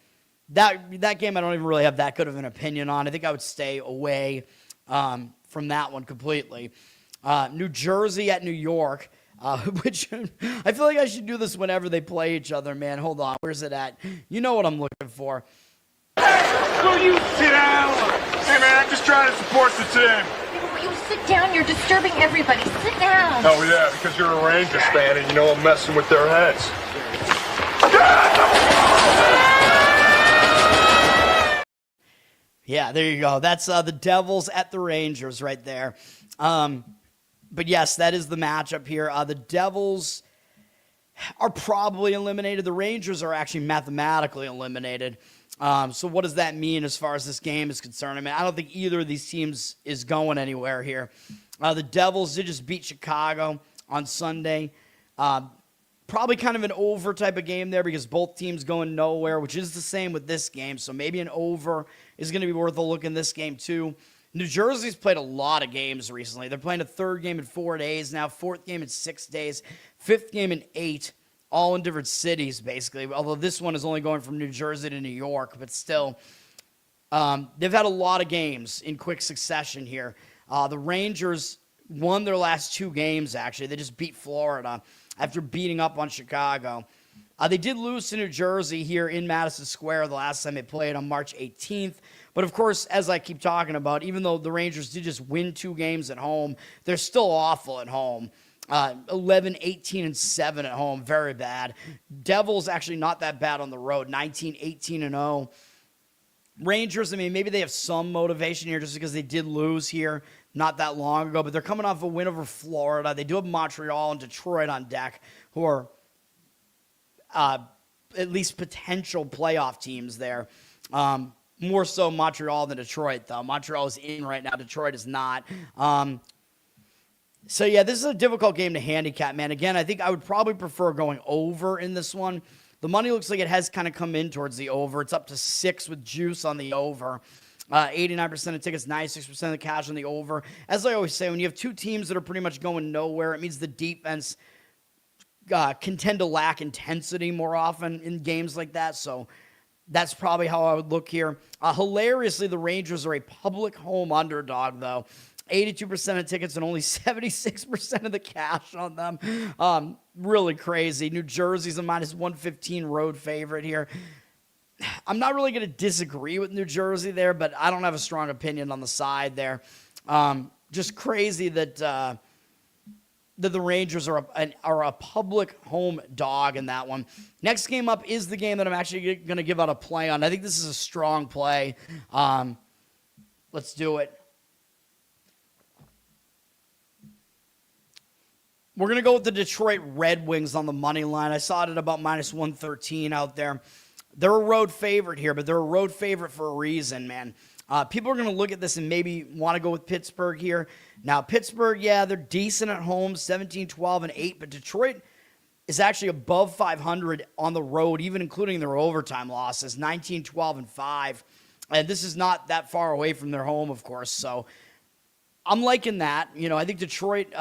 that game I don't even really have that good of an opinion on. I think I would stay away from that one completely. New Jersey at New York, which I feel like I should do this whenever they play each other, man. Hold on. Where's it at? You know what I'm looking for. Will you sit down? Hey, man, I'm just trying to support the team. You sit down. You're disturbing everybody. Sit down. Oh, yeah, because you're a Rangers fan and you know I'm messing with their heads. Yeah, there you go. That's the Devils at the Rangers right there. But yes, that is the matchup here. The Devils are probably eliminated. The Rangers are actually mathematically eliminated. So what does that mean as far as this game is concerned? I mean, I don't think either of these teams is going anywhere here. The Devils did just beat Chicago on Sunday. Probably kind of an over type of game there because both teams going nowhere, which is the same with this game. So maybe an over is going to be worth a look in this game too. New Jersey's played a lot of games recently. They're playing a 3rd game in 4 days now, 4th game in 6 days, 5th game in 8. All in different cities, basically, although this one is only going from New Jersey to New York, but still, they've had a lot of games in quick succession here. The Rangers won their last 2 games, actually. They just beat Florida after beating up on Chicago. They did lose to New Jersey here in Madison Square the last time they played on March 18th. But, of course, as I keep talking about, even though the Rangers did just win 2 games at home, they're still awful at home. 11, 18, and 7 at home. Very bad. Devils actually not that bad on the road. 19, 18, and 0. Rangers, I mean, maybe they have some motivation here just because they did lose here not that long ago, but they're coming off a win over Florida. They do have Montreal and Detroit on deck, who are at least potential playoff teams there. More so Montreal than Detroit, though. Montreal is in right now. Detroit is not. So, yeah, this is a difficult game to handicap, man. Again, I think I would probably prefer going over in this one. The money looks like it has kind of come in towards the over. It's up to 6 with juice on the over. 89% of tickets, 96% of the cash on the over. As I always say, when you have 2 teams that are pretty much going nowhere, it means the defense can tend to lack intensity more often in games like that. So that's probably how I would look here. Hilariously, the Rangers are a public home underdog, though. 82% of tickets and only 76% of the cash on them. Really crazy. New Jersey's a minus 115 road favorite here. I'm not really going to disagree with New Jersey there, but I don't have a strong opinion on the side there. Just crazy that the Rangers are a public home dog in that one. Next game up is the game that I'm actually going to give out a play on. I think this is a strong play. Let's do it. We're going to go with the Detroit Red Wings on the money line. I saw it at about minus 113 out there. They're a road favorite here, but they're a road favorite for a reason, man. People are going to look at this and maybe want to go with Pittsburgh here. Now, Pittsburgh, yeah, they're decent at home, 17, 12, and 8, but Detroit is actually above 500 on the road, even including their overtime losses, 19, 12, and 5. And this is not that far away from their home, of course. So I'm liking that. I think Detroit,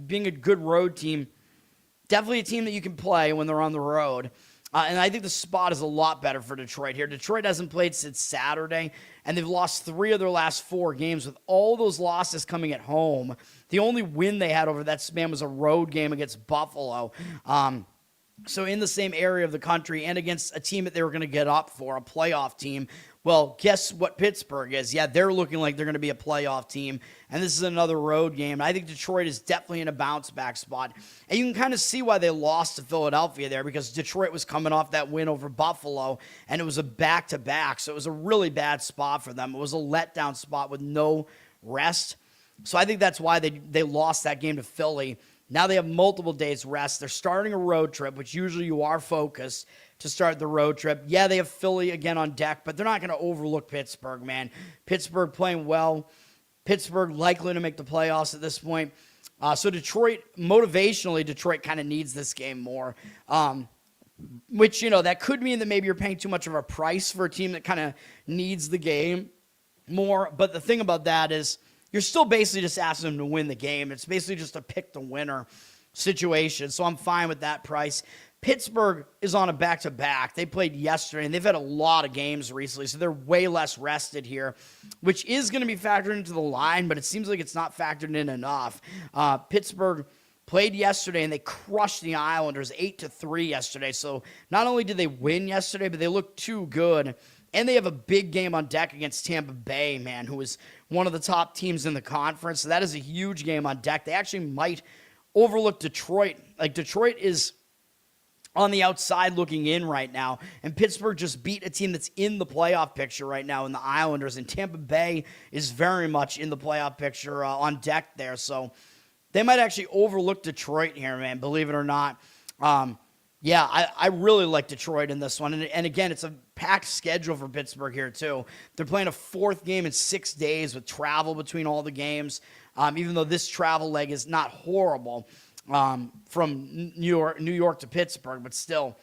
being a good road team, definitely a team that you can play when they're on the road. And I think the spot is a lot better for Detroit here. Detroit hasn't played since Saturday, and they've lost 3 of their last 4 games, with all those losses coming at home. The only win they had over that span was a road game against Buffalo. So in the same area of the country and against a team that they were going to get up for, a playoff team. Well, guess what Pittsburgh is? Yeah, they're looking like they're going to be a playoff team, and this is another road game. I think Detroit is definitely in a bounce-back spot, and you can kind of see why they lost to Philadelphia there, because Detroit was coming off that win over Buffalo, and it was a back-to-back, so it was a really bad spot for them. It was a letdown spot with no rest, so I think that's why they lost that game to Philly. Now they have multiple days rest. They're starting a road trip, which usually you are focused to start the road trip. Yeah, they have Philly again on deck, but they're not going to overlook Pittsburgh, man. Pittsburgh playing well. Pittsburgh likely to make the playoffs at this point. So Detroit, motivationally, Detroit kind of needs this game more. Which, that could mean that maybe you're paying too much of a price for a team that kind of needs the game more. But the thing about that is, you're still basically just asking them to win the game. It's basically just a pick the winner situation. So I'm fine with that price. Pittsburgh is on a back-to-back. They played yesterday, and they've had a lot of games recently, so they're way less rested here, which is going to be factored into the line, but it seems like it's not factored in enough. Pittsburgh played yesterday, and they crushed the Islanders 8-3 yesterday. So not only did they win yesterday, but they looked too good. And they have a big game on deck against Tampa Bay, man, who is one of the top teams in the conference. So that is a huge game on deck. They actually might overlook Detroit. Like, Detroit is on the outside looking in right now, and Pittsburgh just beat a team that's in the playoff picture right now in the Islanders, and Tampa Bay is very much in the playoff picture on deck there. So they might actually overlook Detroit here, man, believe it or not. Yeah, I really like Detroit in this one. And again, it's a packed schedule for Pittsburgh here, too. They're playing a 4th game in 6 days with travel between all the games, even though this travel leg is not horrible from New York to Pittsburgh, but still.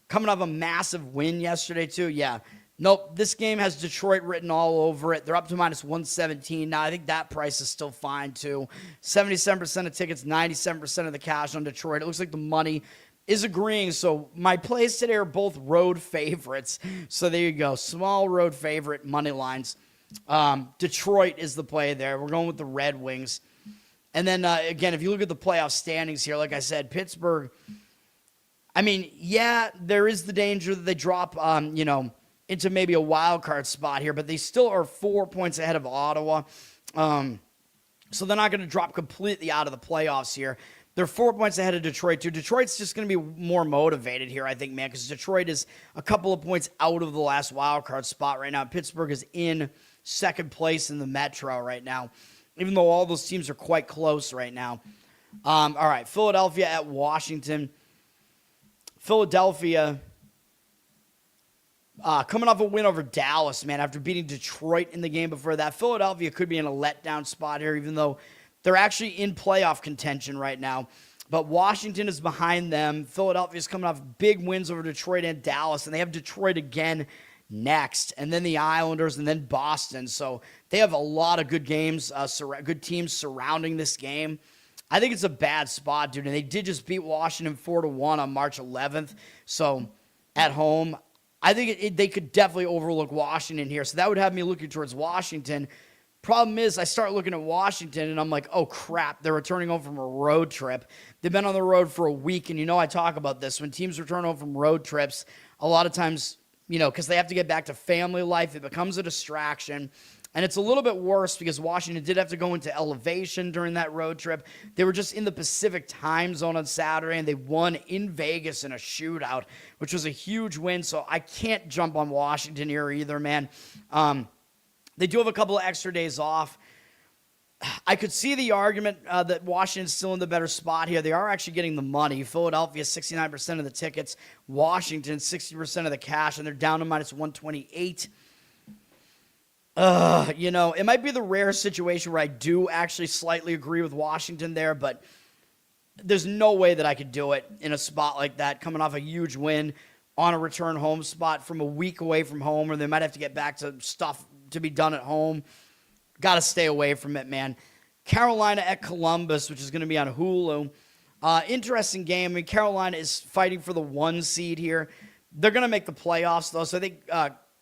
Coming off a massive win yesterday, too. Yeah, nope, this game has Detroit written all over it. They're up to minus 117 now. I think that price is still fine, too. 77% of tickets, 97% of the cash on Detroit. It looks like the money is agreeing. So my plays today are both road favorites. So there you go. Small road favorite money lines. Detroit is the play there. We're going with the Red Wings. And then, again, if you look at the playoff standings here, like I said, Pittsburgh, I mean, yeah, there is the danger that they drop, into maybe a wild card spot here, but they still are 4 points ahead of Ottawa. So they're not going to drop completely out of the playoffs here. They're 4 points ahead of Detroit, too. Detroit's just going to be more motivated here, I think, man, because Detroit is a couple of points out of the last wild card spot right now. Pittsburgh is in second place in the Metro right now, even though all those teams are quite close right now. All right, Philadelphia at Washington. Philadelphia coming off a win over Dallas, man, after beating Detroit in the game before that. Philadelphia could be in a letdown spot here, even though they're actually in playoff contention right now. But Washington is behind them. Philadelphia is coming off big wins over Detroit and Dallas, and they have Detroit again next, and then the Islanders, and then Boston. So they have a lot of good games, good teams surrounding this game. I think it's a bad spot, dude, and they did just beat Washington 4-1 on March 11th. So at home, I think they could definitely overlook Washington here. So that would have me looking towards Washington. Problem is, I start looking at Washington, and I'm like, oh, crap, they're returning home from a road trip. They've been on the road for a week, and I talk about this. When teams return home from road trips, a lot of times, because they have to get back to family life, it becomes a distraction. And it's a little bit worse because Washington did have to go into elevation during that road trip. They were just in the Pacific time zone on Saturday, and they won in Vegas in a shootout, which was a huge win. So I can't jump on Washington here either, man. They do have a couple of extra days off. I could see the argument that Washington's still in the better spot here. They are actually getting the money. Philadelphia, 69% of the tickets. Washington, 60% of the cash, and they're down to minus 128. It might be the rare situation where I do actually slightly agree with Washington there, but there's no way that I could do it in a spot like that, coming off a huge win on a return home spot from a week away from home, or they might have to get back to stuff to be done at home. Got to stay away from it, man. Carolina at Columbus, which is going to be on Hulu. Interesting game. I mean, Carolina is fighting for the 1 seed here. They're going to make the playoffs, though, so I think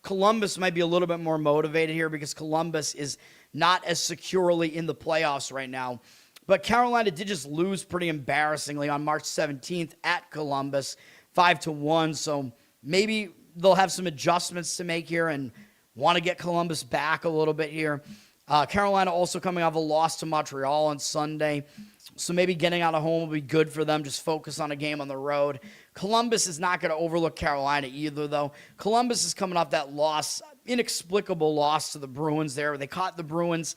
Columbus might be a little bit more motivated here because Columbus is not as securely in the playoffs right now. But Carolina did just lose pretty embarrassingly on March 17th at Columbus, 5-1. So maybe they'll have some adjustments to make here and want to get Columbus back a little bit here. Carolina also coming off a loss to Montreal on Sunday. So maybe getting out of home will be good for them. Just focus on a game on the road. Columbus is not going to overlook Carolina either, though. Columbus is coming off that loss, inexplicable loss to the Bruins there. They caught the Bruins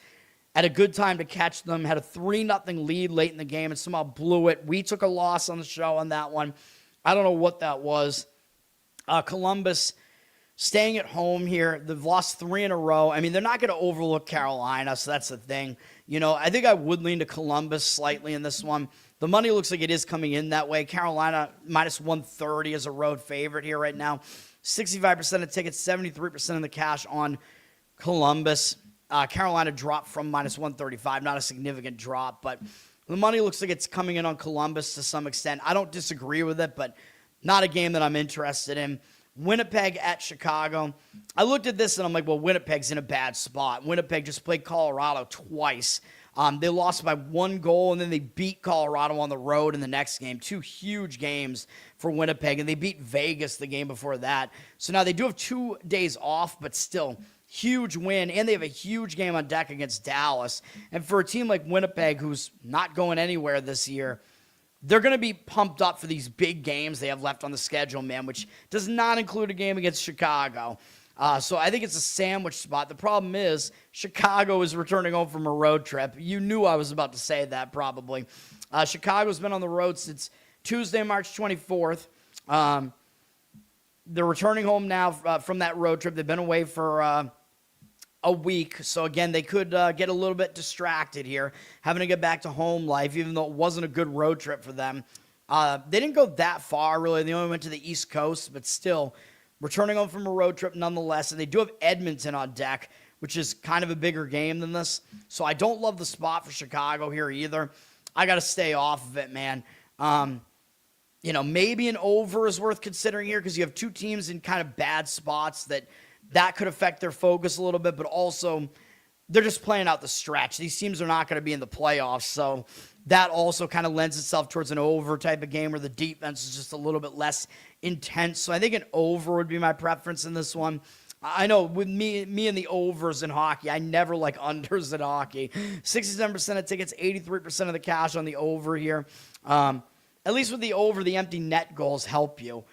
at a good time to catch them, had a 3-0 lead late in the game and somehow blew it. We took a loss on the show on that one. I don't know what that was. Columbus staying at home here. They've lost 3 in a row. I mean, they're not going to overlook Carolina, so that's the thing. You know, I think I would lean to Columbus slightly in this one. The money looks like it is coming in that way. Carolina minus 130 is a road favorite here right now. 65% of tickets, 73% of the cash on Columbus. Carolina dropped from minus 135, not a significant drop, but the money looks like it's coming in on Columbus to some extent. I don't disagree with it, but not a game that I'm interested in. Winnipeg at Chicago. I looked at this and I'm like, well, Winnipeg's in a bad spot. Winnipeg just played Colorado twice. They lost by 1 goal, and then they beat Colorado on the road in the next game. 2 huge games for Winnipeg, and they beat Vegas the game before that. So now they do have 2 days off, but still, huge win, and they have a huge game on deck against Dallas. And for a team like Winnipeg, who's not going anywhere this year, they're going to be pumped up for these big games they have left on the schedule, man, which does not include a game against Chicago. So I think it's a sandwich spot. The problem is Chicago is returning home from a road trip. You knew I was about to say that probably. Chicago's been on the road since Tuesday, March 24th. They're returning home now from that road trip. They've been away for a week. So, again, they could get a little bit distracted here, having to get back to home life, even though it wasn't a good road trip for them. They didn't go that far, really. They only went to the East Coast, but still returning home from a road trip nonetheless. And they do have Edmonton on deck, which is kind of a bigger game than this. So I don't love the spot for Chicago here either. I got to stay off of it, man. You know, maybe an over is worth considering here because you have 2 teams in kind of bad spots that could affect their focus a little bit, but also they're just playing out the stretch. These teams are not going to be in the playoffs, so that also kind of lends itself towards an over type of game where the defense is just a little bit less intense. So I think an over would be my preference in this one. I know with me and the overs in hockey, I never like unders in hockey. 67% of tickets, 83% of the cash on the over here. At least with the over, the empty net goals help you.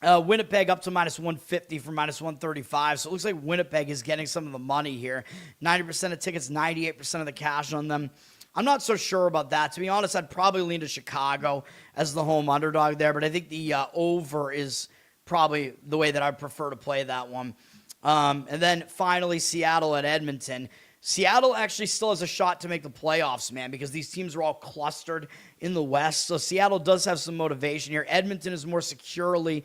Winnipeg up to minus 150 from minus 135. So it looks like Winnipeg is getting some of the money here. 90% of tickets, 98% of the cash on them. I'm not so sure about that. To be honest, I'd probably lean to Chicago as the home underdog there, but I think the over is probably the way that I prefer to play that one. And then finally, Seattle at Edmonton. Seattle actually still has a shot to make the playoffs, man, because these teams are all clustered in the West. So Seattle does have some motivation here. Edmonton is more securely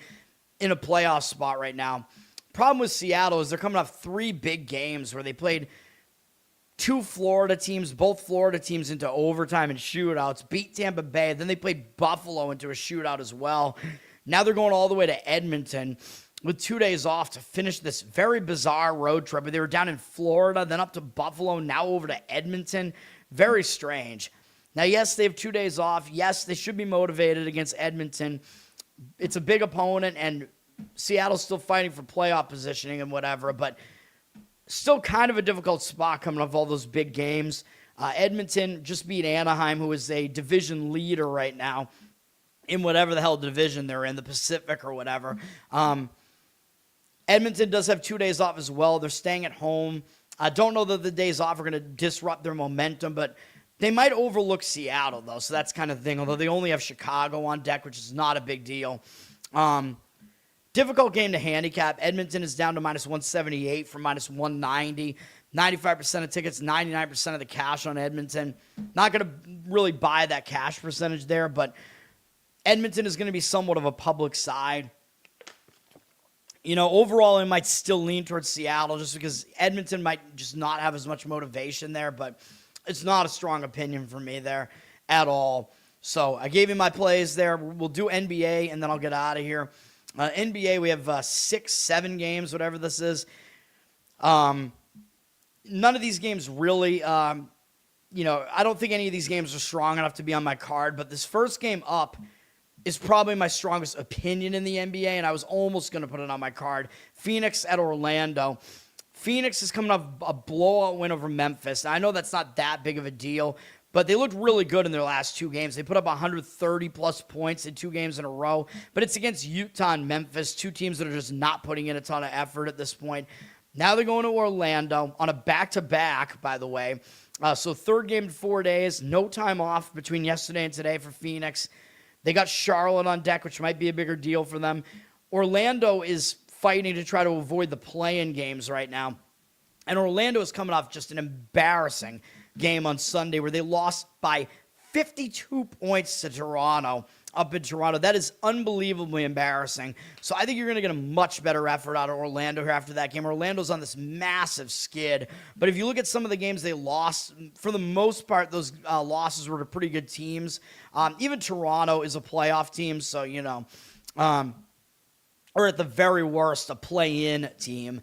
in a playoff spot right now. Problem with Seattle is they're coming off 3 big games where they played 2 Florida teams, both Florida teams into overtime and shootouts, beat Tampa Bay. Then they played Buffalo into a shootout as well. Now they're going all the way to Edmonton with 2 days off to finish this very bizarre road trip. They were down in Florida, then up to Buffalo, now over to Edmonton. Very strange. Now, yes, they have 2 days off. Yes, they should be motivated against Edmonton. It's a big opponent, and Seattle's still fighting for playoff positioning and whatever, but still kind of a difficult spot coming off all those big games. Edmonton just beat Anaheim, who is a division leader right now in whatever the hell division they're in, the Pacific or whatever. Edmonton does have 2 days off as well. They're staying at home. I don't know that the days off are going to disrupt their momentum, but they might overlook Seattle, though, so that's kind of the thing, although they only have Chicago on deck, which is not a big deal. Difficult game to handicap. Edmonton is down to minus 178 from minus 190. 95% of tickets, 99% of the cash on Edmonton. Not going to really buy that cash percentage there, but Edmonton is going to be somewhat of a public side. Overall, I might still lean towards Seattle just because Edmonton might just not have as much motivation there, but it's not a strong opinion for me there at all. So I gave you my plays there. We'll do NBA, and then I'll get out of here. NBA, we have 6, 7 games, whatever this is. None of these games really, I don't think any of these games are strong enough to be on my card, but this first game up is probably my strongest opinion in the NBA, and I was almost going to put it on my card. Phoenix at Orlando. Phoenix is coming off a blowout win over Memphis. Now, I know that's not that big of a deal, but they looked really good in their last 2 games. They put up 130-plus points in 2 games in a row, but it's against Utah and Memphis, 2 teams that are just not putting in a ton of effort at this point. Now they're going to Orlando on a back-to-back, by the way. So 3rd game in 4 days, no time off between yesterday and today for Phoenix. They got Charlotte on deck, which might be a bigger deal for them. Orlando is fighting to try to avoid the play-in games right now. And Orlando is coming off just an embarrassing game on Sunday where they lost by 52 points to Toronto up in Toronto. That is unbelievably embarrassing. So I think you're going to get a much better effort out of Orlando here after that game. Orlando's on this massive skid. But if you look at some of the games they lost, for the most part, those losses were to pretty good teams. Even Toronto is a playoff team, so, or at the very worst, a play-in team.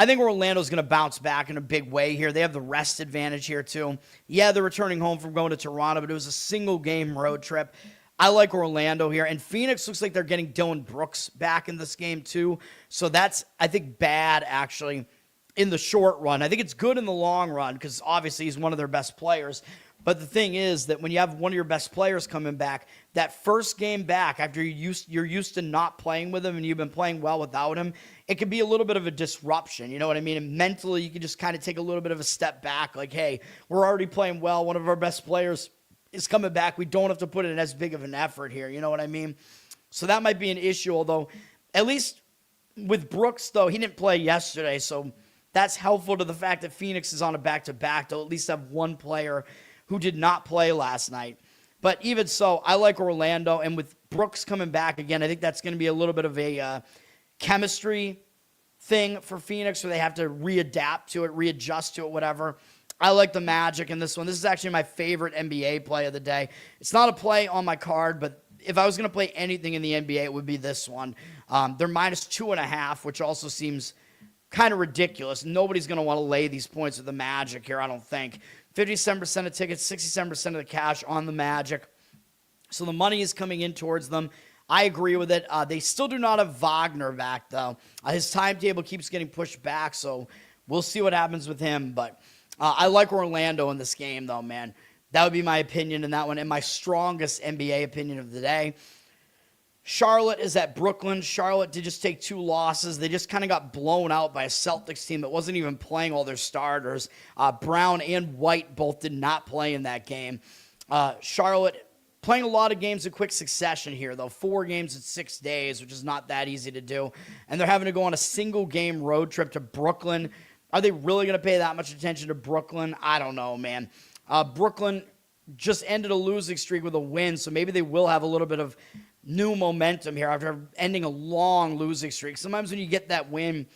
I think Orlando's going to bounce back in a big way here. They have the rest advantage here, too. Yeah, they're returning home from going to Toronto, but it was a single-game road trip. I like Orlando here. And Phoenix looks like they're getting Dylan Brooks back in this game, too. So that's, I think, bad, actually, in the short run. I think it's good in the long run because, obviously, he's one of their best players. But the thing is that when you have one of your best players coming back, that first game back after you're used to not playing with him and you've been playing well without him, it can be a little bit of a disruption. You know what I mean? And mentally, you can just kind of take a little bit of a step back. Like, hey, we're already playing well. One of our best players is coming back. We don't have to put in as big of an effort here. You know what I mean? So that might be an issue, although at least with Brooks, though, he didn't play yesterday. So that's helpful to the fact that Phoenix is on a back-to-back. They'll at least have one player who did not play last night. But even so, I like Orlando. And with Brooks coming back again, I think that's going to be a little bit of a chemistry thing for Phoenix where they have to readapt to it, readjust to it, whatever. I like the Magic in this one. This is actually my favorite NBA play of the day. It's not a play on my card, but if I was going to play anything in the NBA, it would be this one. They're minus 2.5, which also seems kind of ridiculous. Nobody's going to want to lay these points with the Magic here, I don't think. 57% of tickets, 67% of the cash on the Magic. So the money is coming in towards them. I agree with it. They still do not have Wagner back, though. His timetable keeps getting pushed back, so we'll see what happens with him. But I like Orlando in this game, though, man. That would be my opinion in that one, and my strongest NBA opinion of the day. Charlotte is at Brooklyn. Charlotte did just take 2 losses. They just kind of got blown out by a Celtics team that wasn't even playing all their starters. Brown and White both did not play in that game. Charlotte playing a lot of games in quick succession here, though. 4 games in 6 days, which is not that easy to do. And they're having to go on a single-game road trip to Brooklyn. Are they really going to pay that much attention to Brooklyn? I don't know, man. Brooklyn just ended a losing streak with a win, so maybe they will have a little bit of new momentum here after ending a long losing streak. Sometimes when you get that win,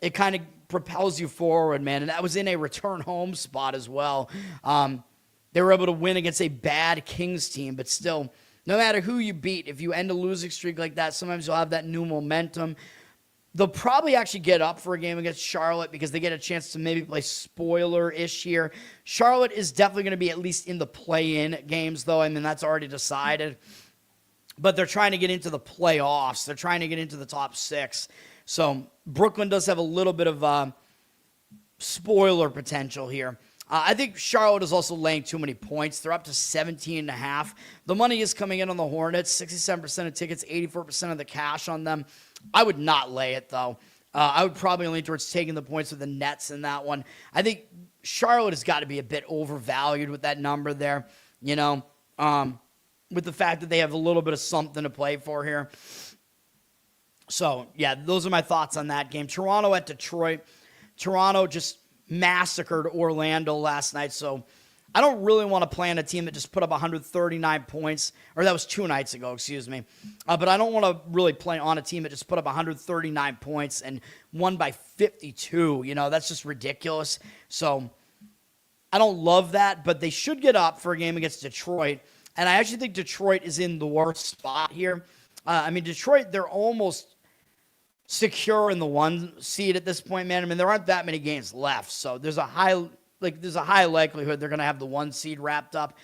it kind of propels you forward, man. And that was in a return home spot as well. They were able to win against a bad Kings team, but still, no matter who you beat, if you end a losing streak like that, sometimes you'll have that new momentum. They'll probably actually get up for a game against Charlotte because they get a chance to maybe play spoiler-ish here. Charlotte is definitely going to be at least in the play-in games, though. I mean, that's already decided. But they're trying to get into the playoffs. They're trying to get into the top 6. So Brooklyn does have a little bit of spoiler potential here. I think Charlotte is also laying too many points. They're up to 17.5. The money is coming in on the Hornets. 67% of tickets, 84% of the cash on them. I would not lay it, though. I would probably lean towards taking the points with the Nets in that one. I think Charlotte has got to be a bit overvalued with that number there, you know. With the fact that they have a little bit of something to play for here. So, yeah, those are my thoughts on that game. Toronto at Detroit. Toronto just massacred Orlando last night, so I don't really want to play on a team that just put up 139 points, or that was 2 nights ago, excuse me. But I don't want to really play on a team that just put up 139 points and won by 52. That's just ridiculous. So I don't love that, but they should get up for a game against Detroit. And I actually think Detroit is in the worst spot here. Detroit, they're almost secure in the 1 seed at this point, man. There aren't that many games left, so there's a high likelihood they're going to have the 1 seed wrapped up.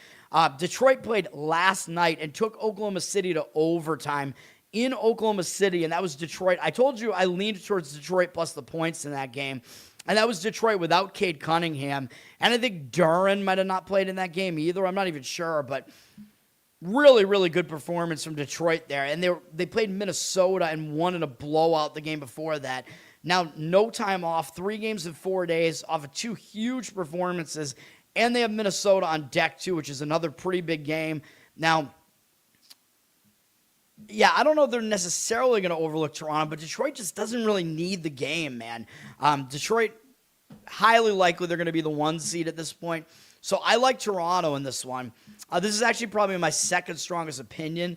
Detroit played last night and took Oklahoma City to overtime in Oklahoma City, and that was Detroit. I told you I leaned towards Detroit plus the points in that game, and that was Detroit without Cade Cunningham. And I think Duran might have not played in that game either. I'm not even sure, but really, really good performance from Detroit there. And they played Minnesota and won in a blowout the game before that. Now, no time off, 3 games in 4 days off of 2 huge performances. And they have Minnesota on deck, too, which is another pretty big game. Now, yeah, I don't know if they're necessarily going to overlook Toronto, but Detroit just doesn't really need the game, man. Detroit, highly likely they're going to be the 1 seed at this point. So I like Toronto in this one. This is actually probably my second strongest opinion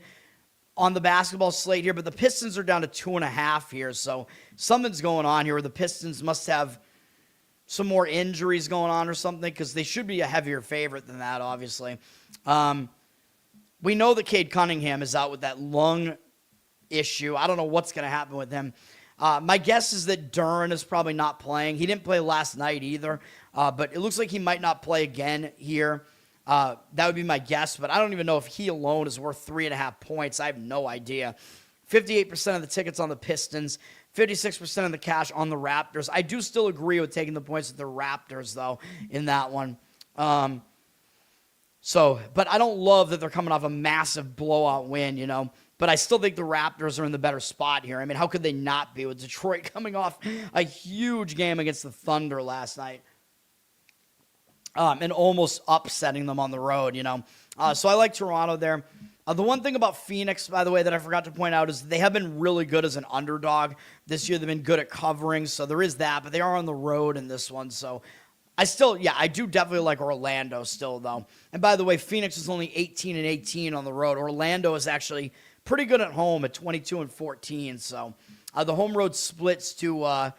on the basketball slate here, but the Pistons are down to 2.5 here, so something's going on here where the Pistons must have some more injuries going on or something, because they should be a heavier favorite than that, obviously. We know that Cade Cunningham is out with that lung issue. I don't know what's going to happen with him. My guess is that Duran is probably not playing. He didn't play last night either, but it looks like he might not play again here. That would be my guess, but I don't even know if he alone is worth 3.5 points. I have no idea. 58% of the tickets on the Pistons, 56% of the cash on the Raptors. I do still agree with taking the points with the Raptors, though, in that one. But I don't love that they're coming off a massive blowout win, But I still think the Raptors are in the better spot here. How could they not be with Detroit coming off a huge game against the Thunder last night? And almost upsetting them on the road, So I like Toronto there. The one thing about Phoenix, by the way, that I forgot to point out is they have been really good as an underdog. This year they've been good at covering, so there is that. But they are on the road in this one, so I do definitely like Orlando still, though. And by the way, Phoenix is only 18-18 on the road. Orlando is actually pretty good at home at 22-14. So the home road splits to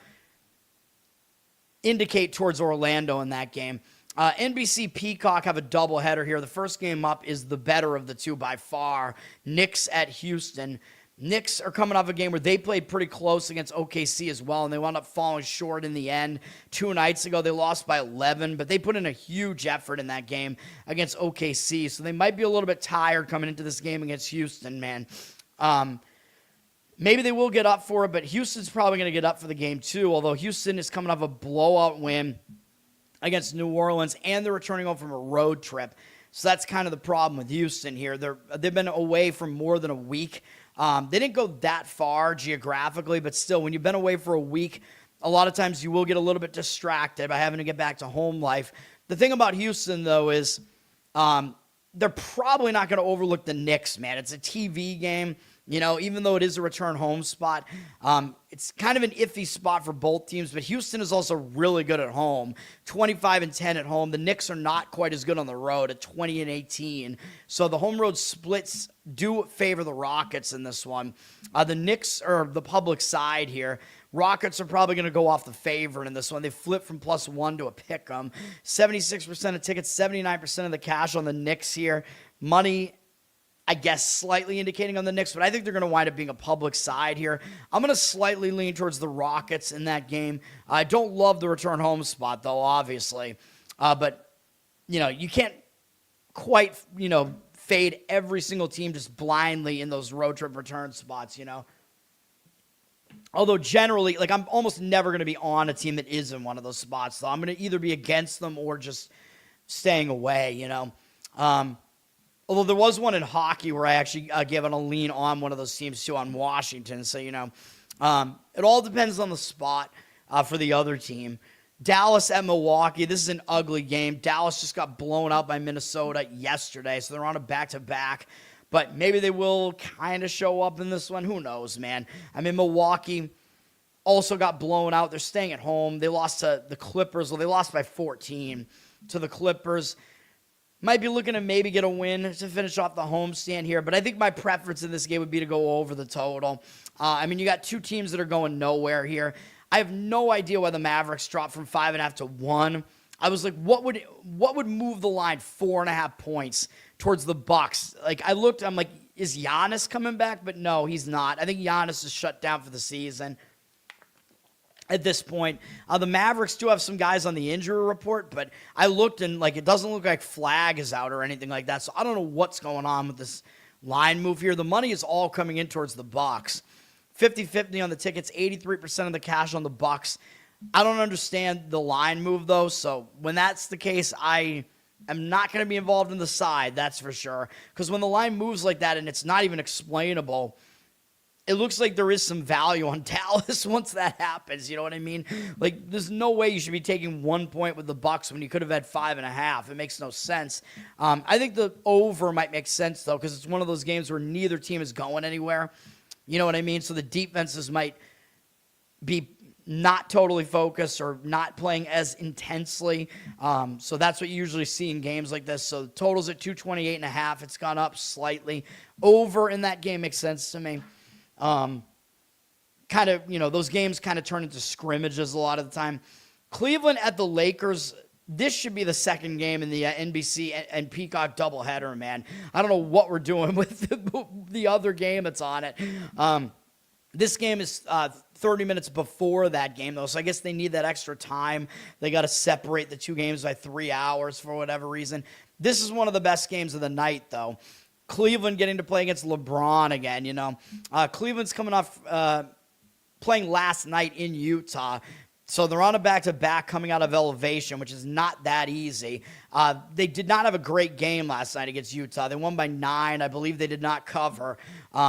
indicate towards Orlando in that game. NBC Peacock have a doubleheader here. The first game up is the better of the two by far. Knicks at Houston. Knicks are coming off a game where they played pretty close against OKC as well, and they wound up falling short in the end. 2 nights ago, they lost by 11, but they put in a huge effort in that game against OKC, so they might be a little bit tired coming into this game against Houston, man. Maybe they will get up for it, but Houston's probably going to get up for the game too, although Houston is coming off a blowout win against New Orleans, and they're returning home from a road trip. So that's kind of the problem with Houston here. They've been away for more than a week. They didn't go that far geographically, but still, when you've been away for a week, a lot of times you will get a little bit distracted by having to get back to home life. The thing about Houston, though, is they're probably not going to overlook the Knicks, man. It's a TV game. Even though it is a return home spot, it's kind of an iffy spot for both teams, but Houston is also really good at home, 25-10 at home. The Knicks are not quite as good on the road at 20-18. So the home road splits do favor the Rockets in this one. The Knicks are the public side here. Rockets are probably going to go off the favorite in this one. They flip from +1 to a pick 'em. 76% of tickets, 79% of the cash on the Knicks here. Money, I guess, slightly indicating on the Knicks, but I think they're going to wind up being a public side here. I'm going to slightly lean towards the Rockets in that game. I don't love the return home spot, though, obviously. But, you can't quite, fade every single team just blindly in those road trip return spots, Although generally, I'm almost never going to be on a team that is in one of those spots. So I'm going to either be against them or just staying away, Although there was one in hockey where I actually gave it a lean on one of those teams, too, on Washington. So, it all depends on the spot for the other team. Dallas at Milwaukee. This is an ugly game. Dallas just got blown out by Minnesota yesterday, so they're on a back-to-back. But maybe they will kind of show up in this one. Who knows, man? Milwaukee also got blown out. They're staying at home. They lost to the Clippers. Well, they lost by 14 to the Clippers. Might be looking to maybe get a win to finish off the homestand here, but I think my preference in this game would be to go over the total. I mean, you got two teams that are going nowhere here. I have no idea why the Mavericks dropped from 5.5 to 1. I was like, what would move the line 4.5 points towards the Bucks? Like, I looked, I'm like, is Giannis coming back? But no, he's not. I think Giannis is shut down for the season at this point. The Mavericks do have some guys on the injury report, but I looked and like it doesn't look like Flag is out or anything like that. So I don't know what's going on with this line move here. The money is all coming in towards the Bucks. 50-50 on the tickets, 83% of the cash on the Bucks. I don't understand the line move though. So when that's the case, I am not going to be involved in the side, that's for sure. Because when the line moves like that and it's not even explainable, it looks like there is some value on Dallas once that happens. You know what I mean? Like, there's no way you should be taking 1 point with the Bucks when you could have had 5.5. It makes no sense. I think the over might make sense, though, because it's one of those games where neither team is going anywhere. You know what I mean? So the defenses might be not totally focused or not playing as intensely. So that's what you usually see in games like this. So the total's at 228.5. It's gone up slightly. Over in that game makes sense to me. Kind of, you know, those games kind of turn into scrimmages a lot of the time. Cleveland at the Lakers, this should be the second game in the NBC and Peacock doubleheader, man. I don't know what we're doing with the other game that's on it. This game is 30 minutes before that game, though, so I guess they need that extra time. They got to separate the two games by 3 hours for whatever reason. This is one of the best games of the night, though. Cleveland getting to play against LeBron again, you know. Cleveland's coming off playing last night in Utah. So they're on a back-to-back coming out of elevation, which is not that easy. They did not have a great game last night against Utah. They won by 9. I believe they did not cover.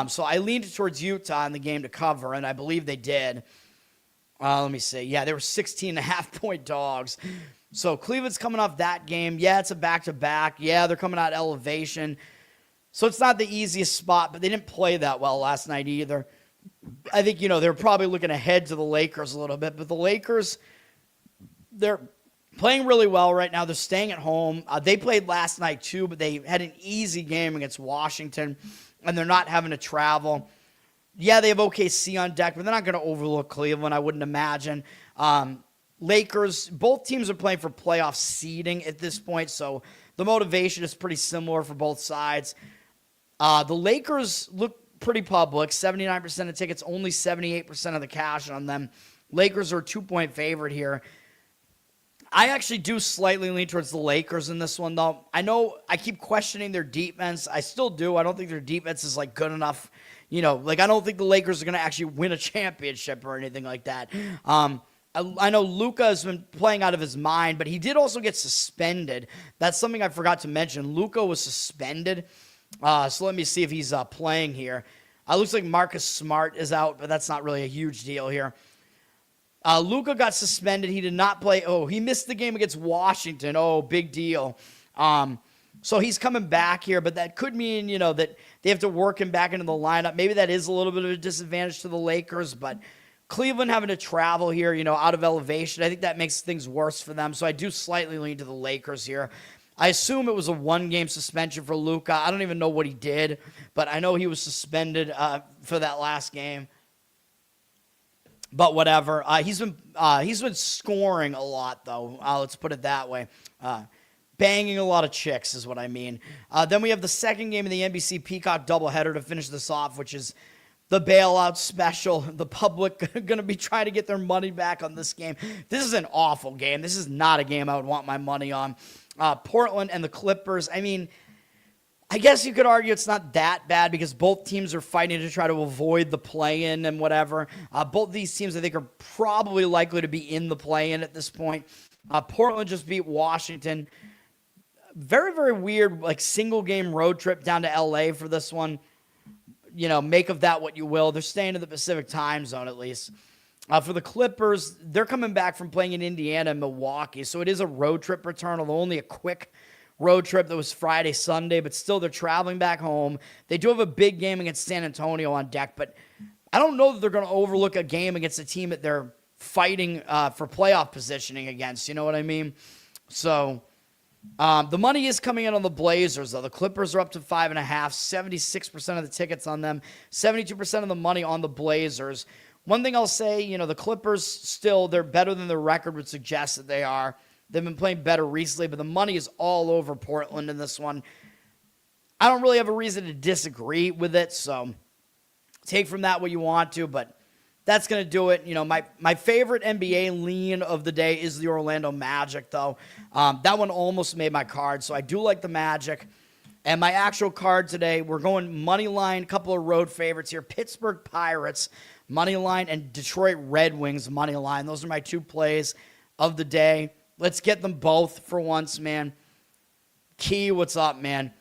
So I leaned towards Utah in the game to cover, and I believe they did. Let me see. Yeah, they were 16.5-point dogs. So Cleveland's coming off that game. Yeah, it's a back-to-back. Yeah, they're coming out elevation. So it's not the easiest spot, but they didn't play that well last night either. I think, you know, they're probably looking ahead to the Lakers a little bit, but the Lakers, they're playing really well right now. They're staying at home. They played last night too, but they had an easy game against Washington, and they're not having to travel. Yeah, they have OKC on deck, but they're not going to overlook Cleveland, I wouldn't imagine. Lakers, both teams are playing for playoff seeding at this point, so the motivation is pretty similar for both sides. The Lakers look pretty public, 79% of tickets, only 78% of the cash on them. Lakers are a 2-point favorite here. I actually do slightly lean towards the Lakers in this one, though. I know I keep questioning their defense. I still do. I don't think their defense is, like, good enough. You know, like, I don't think the Lakers are going to actually win a championship or anything like that. I know Luka has been playing out of his mind, but he did also get suspended. That's something I forgot to mention. Luka was suspended. So let me see if he's playing here. Looks like Marcus Smart is out, but that's not really a huge deal here. Luka got suspended. He did not play. Oh, he missed the game against Washington. Oh, big deal. So he's coming back here, but that could mean, you know, that they have to work him back into the lineup. Maybe that is a little bit of a disadvantage to the Lakers, but Cleveland having to travel here, you know, out of elevation, I think that makes things worse for them. So I do slightly lean to the Lakers here. I assume it was a 1-game suspension for Luka. I don't even know what he did, but I know he was suspended for that last game. But whatever. He's been scoring a lot, though. Let's put it that way. Banging a lot of chicks is what I mean. Then we have the second game of the NBC Peacock doubleheader to finish this off, which is the bailout special. The public going to be trying to get their money back on this game. This is an awful game. This is not a game I would want my money on. Portland and the Clippers. I mean, I guess you could argue it's not that bad because both teams are fighting to try to avoid the play-in and whatever. Both these teams, I think, are probably likely to be in the play-in at this point. Portland just beat Washington. Very, very weird, like, single-game road trip down to L.A. for this one. You know, make of that what you will. They're staying in the Pacific time zone, at least. For the Clippers, they're coming back from playing in Indiana and Milwaukee, so it is a road trip return, although only a quick road trip that was Friday, Sunday, but still they're traveling back home. They do have a big game against San Antonio on deck, but I don't know that they're going to overlook a game against a team that they're fighting for playoff positioning against. You know what I mean? So the money is coming in on the Blazers, though. The Clippers are up to 5.5, 76% of the tickets on them, 72% of the money on the Blazers. One thing I'll say, the Clippers still, they're better than their record would suggest that they are. They've been playing better recently, but the money is all over Portland in this one. I don't really have a reason to disagree with it, so take from that what you want to, but that's going to do it. My favorite NBA lean of the day is the Orlando Magic, though. That one almost made my card, so I do like the Magic. And my actual card today, we're going Moneyline, a couple of road favorites here. Pittsburgh Pirates, Moneyline, and Detroit Red Wings, Moneyline. Those are my two plays of the day. Let's get them both for once, man. Key, what's up, man?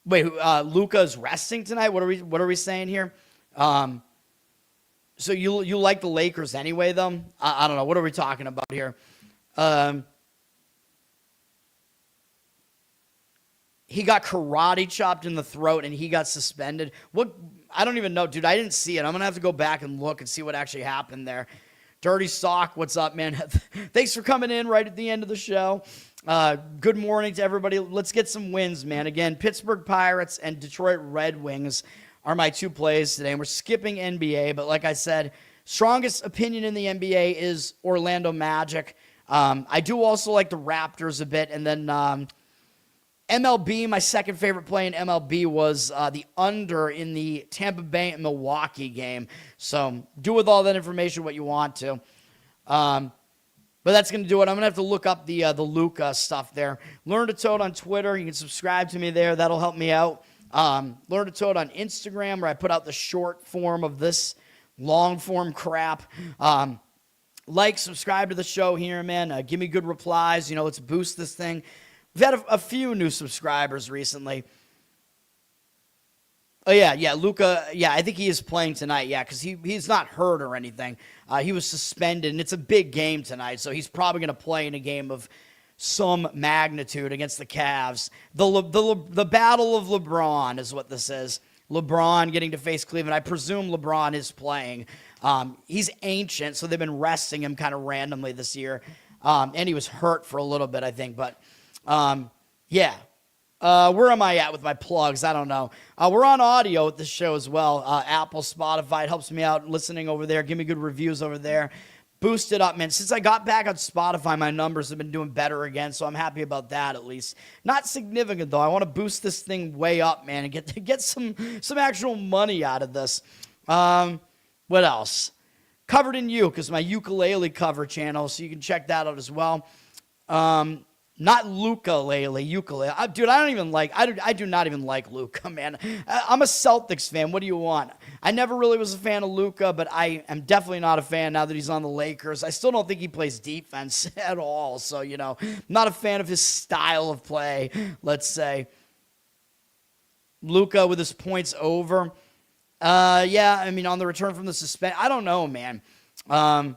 Luka's resting tonight? What are we saying here? So you like the Lakers anyway, though? I don't know. What are we talking about here? He got karate chopped in the throat and he got suspended. What? I don't even know, dude. I didn't see it. I'm gonna have to go back and look and see what actually happened there. Dirty Sock, what's up, man? Thanks for coming in right at the end of the show. Good morning to everybody. Let's get some wins, man. Again, Pittsburgh Pirates and Detroit Red Wings are my two plays today. And we're skipping NBA, but like I said, strongest opinion in the NBA is Orlando Magic. I do also like the Raptors a bit. And then MLB, my second favorite play in MLB was the under in the Tampa Bay and Milwaukee game. So do with all that information what you want to. But that's going to do it. I'm going to have to look up the Luka stuff there. Learn to Toad on Twitter. You can subscribe to me there. That'll help me out. Learn to Toad on Instagram, where I put out the short form of this long form crap. Subscribe to the show here, man. Give me good replies. Let's boost this thing. We've had a few new subscribers recently. Oh, yeah, Luka, I think he is playing tonight, because he's not hurt or anything. He was suspended, and it's a big game tonight, so he's probably going to play in a game of some magnitude against the Cavs. The battle of LeBron is what this is. LeBron getting to face Cleveland. I presume LeBron is playing. He's ancient, so they've been resting him kind of randomly this year. And he was hurt for a little bit, I think, but... where am I at with my plugs? I don't know. We're on audio at this show as well. Apple, Spotify, it helps me out listening over there. Give me good reviews over there. Boost it up, man. Since I got back on Spotify, my numbers have been doing better again, so I'm happy about that at least. Not significant, though. I want to boost this thing way up, man, and get some actual money out of this. What else? Covered in You, because my ukulele cover channel, so you can check that out as well. Not ukulele. Dude, I do not even like Luka, man. I'm a Celtics fan. What do you want? I never really was a fan of Luka, but I am definitely not a fan now that he's on the Lakers. I still don't think he plays defense at all. So, not a fan of his style of play, let's say. Luka with his points over. On the return from the suspension. I don't know, man. I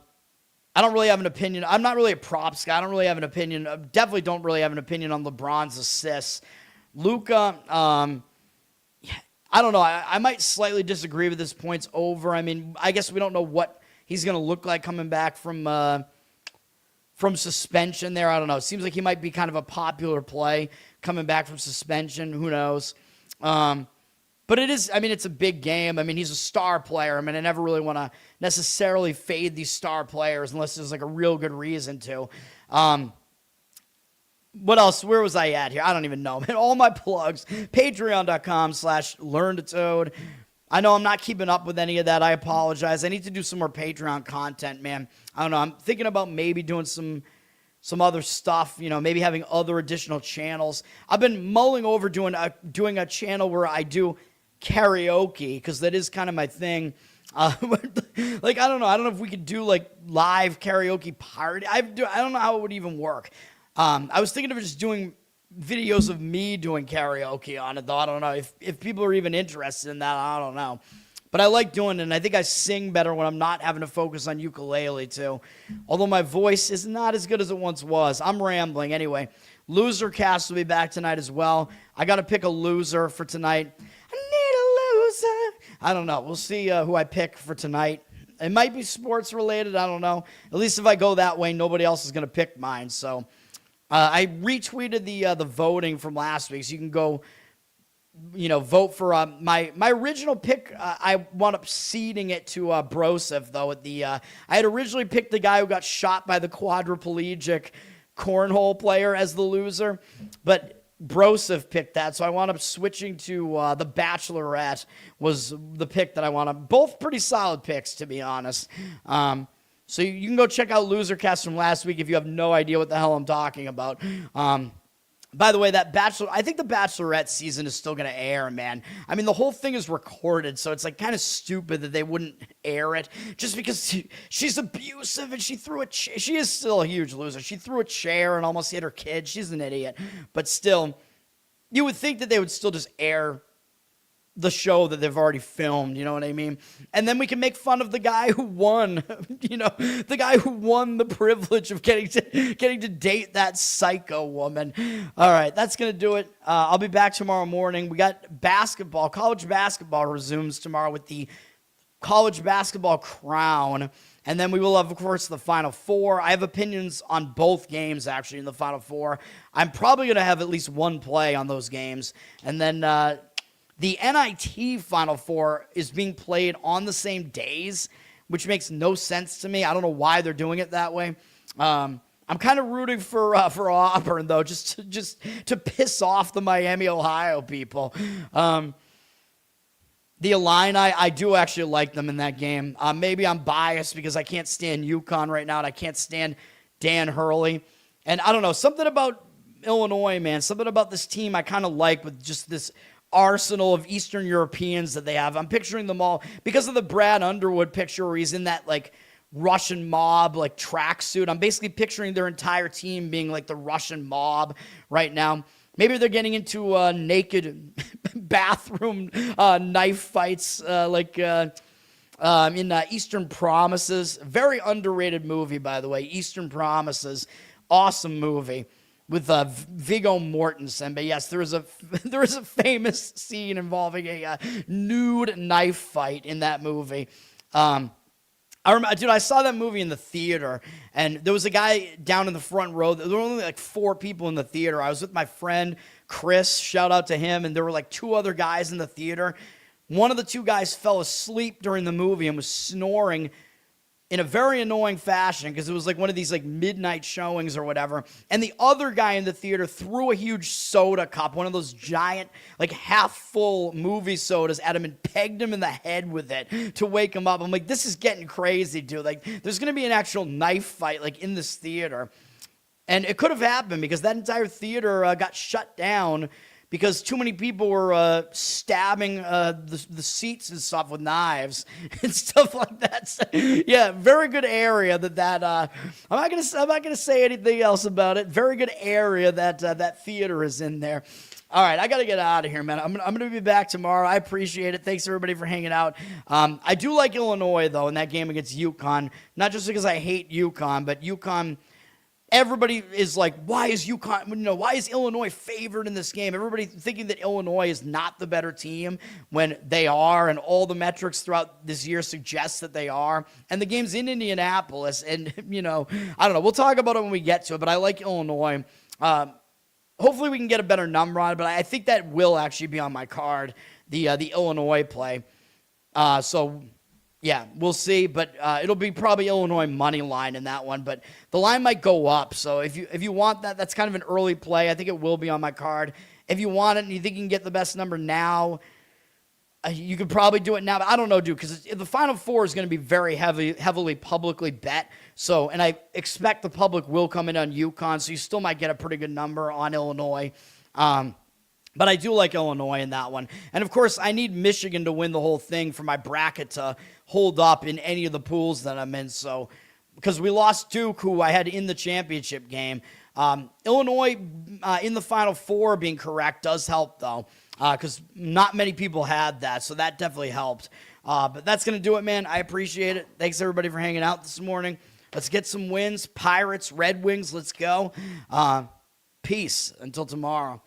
don't really have an opinion. I'm not really a props guy. I don't really have an opinion. Definitely don't really have an opinion on LeBron's assists. Luka, I don't know. I might slightly disagree with his points over. I guess we don't know what he's going to look like coming back from suspension there. I don't know. It seems like he might be kind of a popular play coming back from suspension. Who knows? But it is, it's a big game. He's a star player. I never really want to necessarily fade these star players unless there's a real good reason to. What else? Where was I at here? I don't even know. All my plugs, patreon.com/learntotode. I know I'm not keeping up with any of that. I apologize. I need to do some more Patreon content, man. I don't know. I'm thinking about maybe doing some other stuff, maybe having other additional channels. I've been mulling over doing a channel where I do karaoke, because that is kind of my thing. I don't know if we could do live karaoke party. I don't know how it would even work. I was thinking of just doing videos of me doing karaoke on it, though. I don't know if people are even interested in that. I don't know, but I like doing it, and I think I sing better when I'm not having to focus on ukulele too, although my voice is not as good as it once was. I'm rambling anyway. Loser Cast will be back tonight as well. I got to pick a loser for tonight. I don't know. We'll see who I pick for tonight. It might be sports related. I don't know. At least if I go that way, nobody else is going to pick mine. So I retweeted the voting from last week, so you can go, vote for my original pick. I wound up ceding it to Broseph, though. I had originally picked the guy who got shot by the quadriplegic cornhole player as the loser, but Broseph picked that, so I wound up switching to the Bachelorette was the pick that I wound up. Both pretty solid picks, to be honest. So you can go check out Losercast from last week if you have no idea what the hell I'm talking about. By the way, I think the Bachelorette season is still going to air, man. I mean, the whole thing is recorded, so it's like kind of stupid that they wouldn't air it just because she's abusive and she is still a huge loser. She threw a chair and almost hit her kid. She's an idiot. But still, you would think that they would still just air the show that they've already filmed, you know what I mean? And then we can make fun of the guy who won, the guy who won the privilege of getting to date that psycho woman. All right, that's going to do it. I'll be back tomorrow morning. We got basketball. College basketball resumes tomorrow with the college basketball crown. And then we will have, of course, the Final Four. I have opinions on both games, actually, in the Final Four. I'm probably going to have at least one play on those games. And then the NIT Final Four is being played on the same days, which makes no sense to me. I don't know why they're doing it that way. I'm kind of rooting for Auburn, though, just to piss off the Miami, Ohio people. The Illini, I do actually like them in that game. Maybe I'm biased because I can't stand UConn right now, and I can't stand Dan Hurley. And I don't know, something about Illinois, man, something about this team I kind of like with just this arsenal of Eastern Europeans that they have. I'm picturing them all because of the Brad Underwood picture where he's in that like Russian mob like tracksuit. I'm basically picturing their entire team being like the Russian mob right now. Maybe they're getting into naked bathroom knife fights in Eastern Promises. Very underrated movie, by the way. Eastern Promises. Awesome movie. With Viggo Mortensen. But yes, there is a famous scene involving a nude knife fight in that movie. I saw that movie in the theater, and there was a guy down in the front row. There were only like 4 people in the theater. I was with my friend Chris, shout out to him, and there were like 2 other guys in the theater. One of the 2 guys fell asleep during the movie and was snoring in a very annoying fashion because it was like one of these like midnight showings or whatever. And the other guy in the theater threw a huge soda cup, one of those giant like half full movie sodas at him and pegged him in the head with it to wake him up. I'm like, this is getting crazy, dude. Like there's going to be an actual knife fight like in this theater. And it could have happened because that entire theater got shut down because too many people were stabbing the seats and stuff with knives and stuff like that. So, yeah, very good area that I'm not gonna say anything else about it. Very good area that theater is in there. All right, I got to get out of here, man. I'm going to be back tomorrow. I appreciate it. Thanks, everybody, for hanging out. I do like Illinois, though, in that game against UConn. Not just because I hate UConn, but UConn, everybody is like, why is Illinois favored in this game? Everybody thinking that Illinois is not the better team when they are, and all the metrics throughout this year suggest that they are. And the game's in Indianapolis, and, I don't know. We'll talk about it when we get to it, but I like Illinois. Hopefully we can get a better number on it, but I think that will actually be on my card, the Illinois play. So, yeah, we'll see, but it'll be probably Illinois money line in that one, but the line might go up. So if you want that, that's kind of an early play. I think it will be on my card. If you want it and you think you can get the best number now, you could probably do it now, but I don't know, dude, because the Final Four is going to be very heavily publicly bet. So, and I expect the public will come in on UConn, so you still might get a pretty good number on Illinois. But I do like Illinois in that one. And, of course, I need Michigan to win the whole thing for my bracket to hold up in any of the pools that I'm in. So, because we lost Duke, who I had in the championship game. Illinois in the Final Four being correct does help, though, because not many people had that. So that definitely helped. But that's going to do it, man. I appreciate it. Thanks, everybody, for hanging out this morning. Let's get some wins. Pirates, Red Wings, let's go. Peace. Until tomorrow.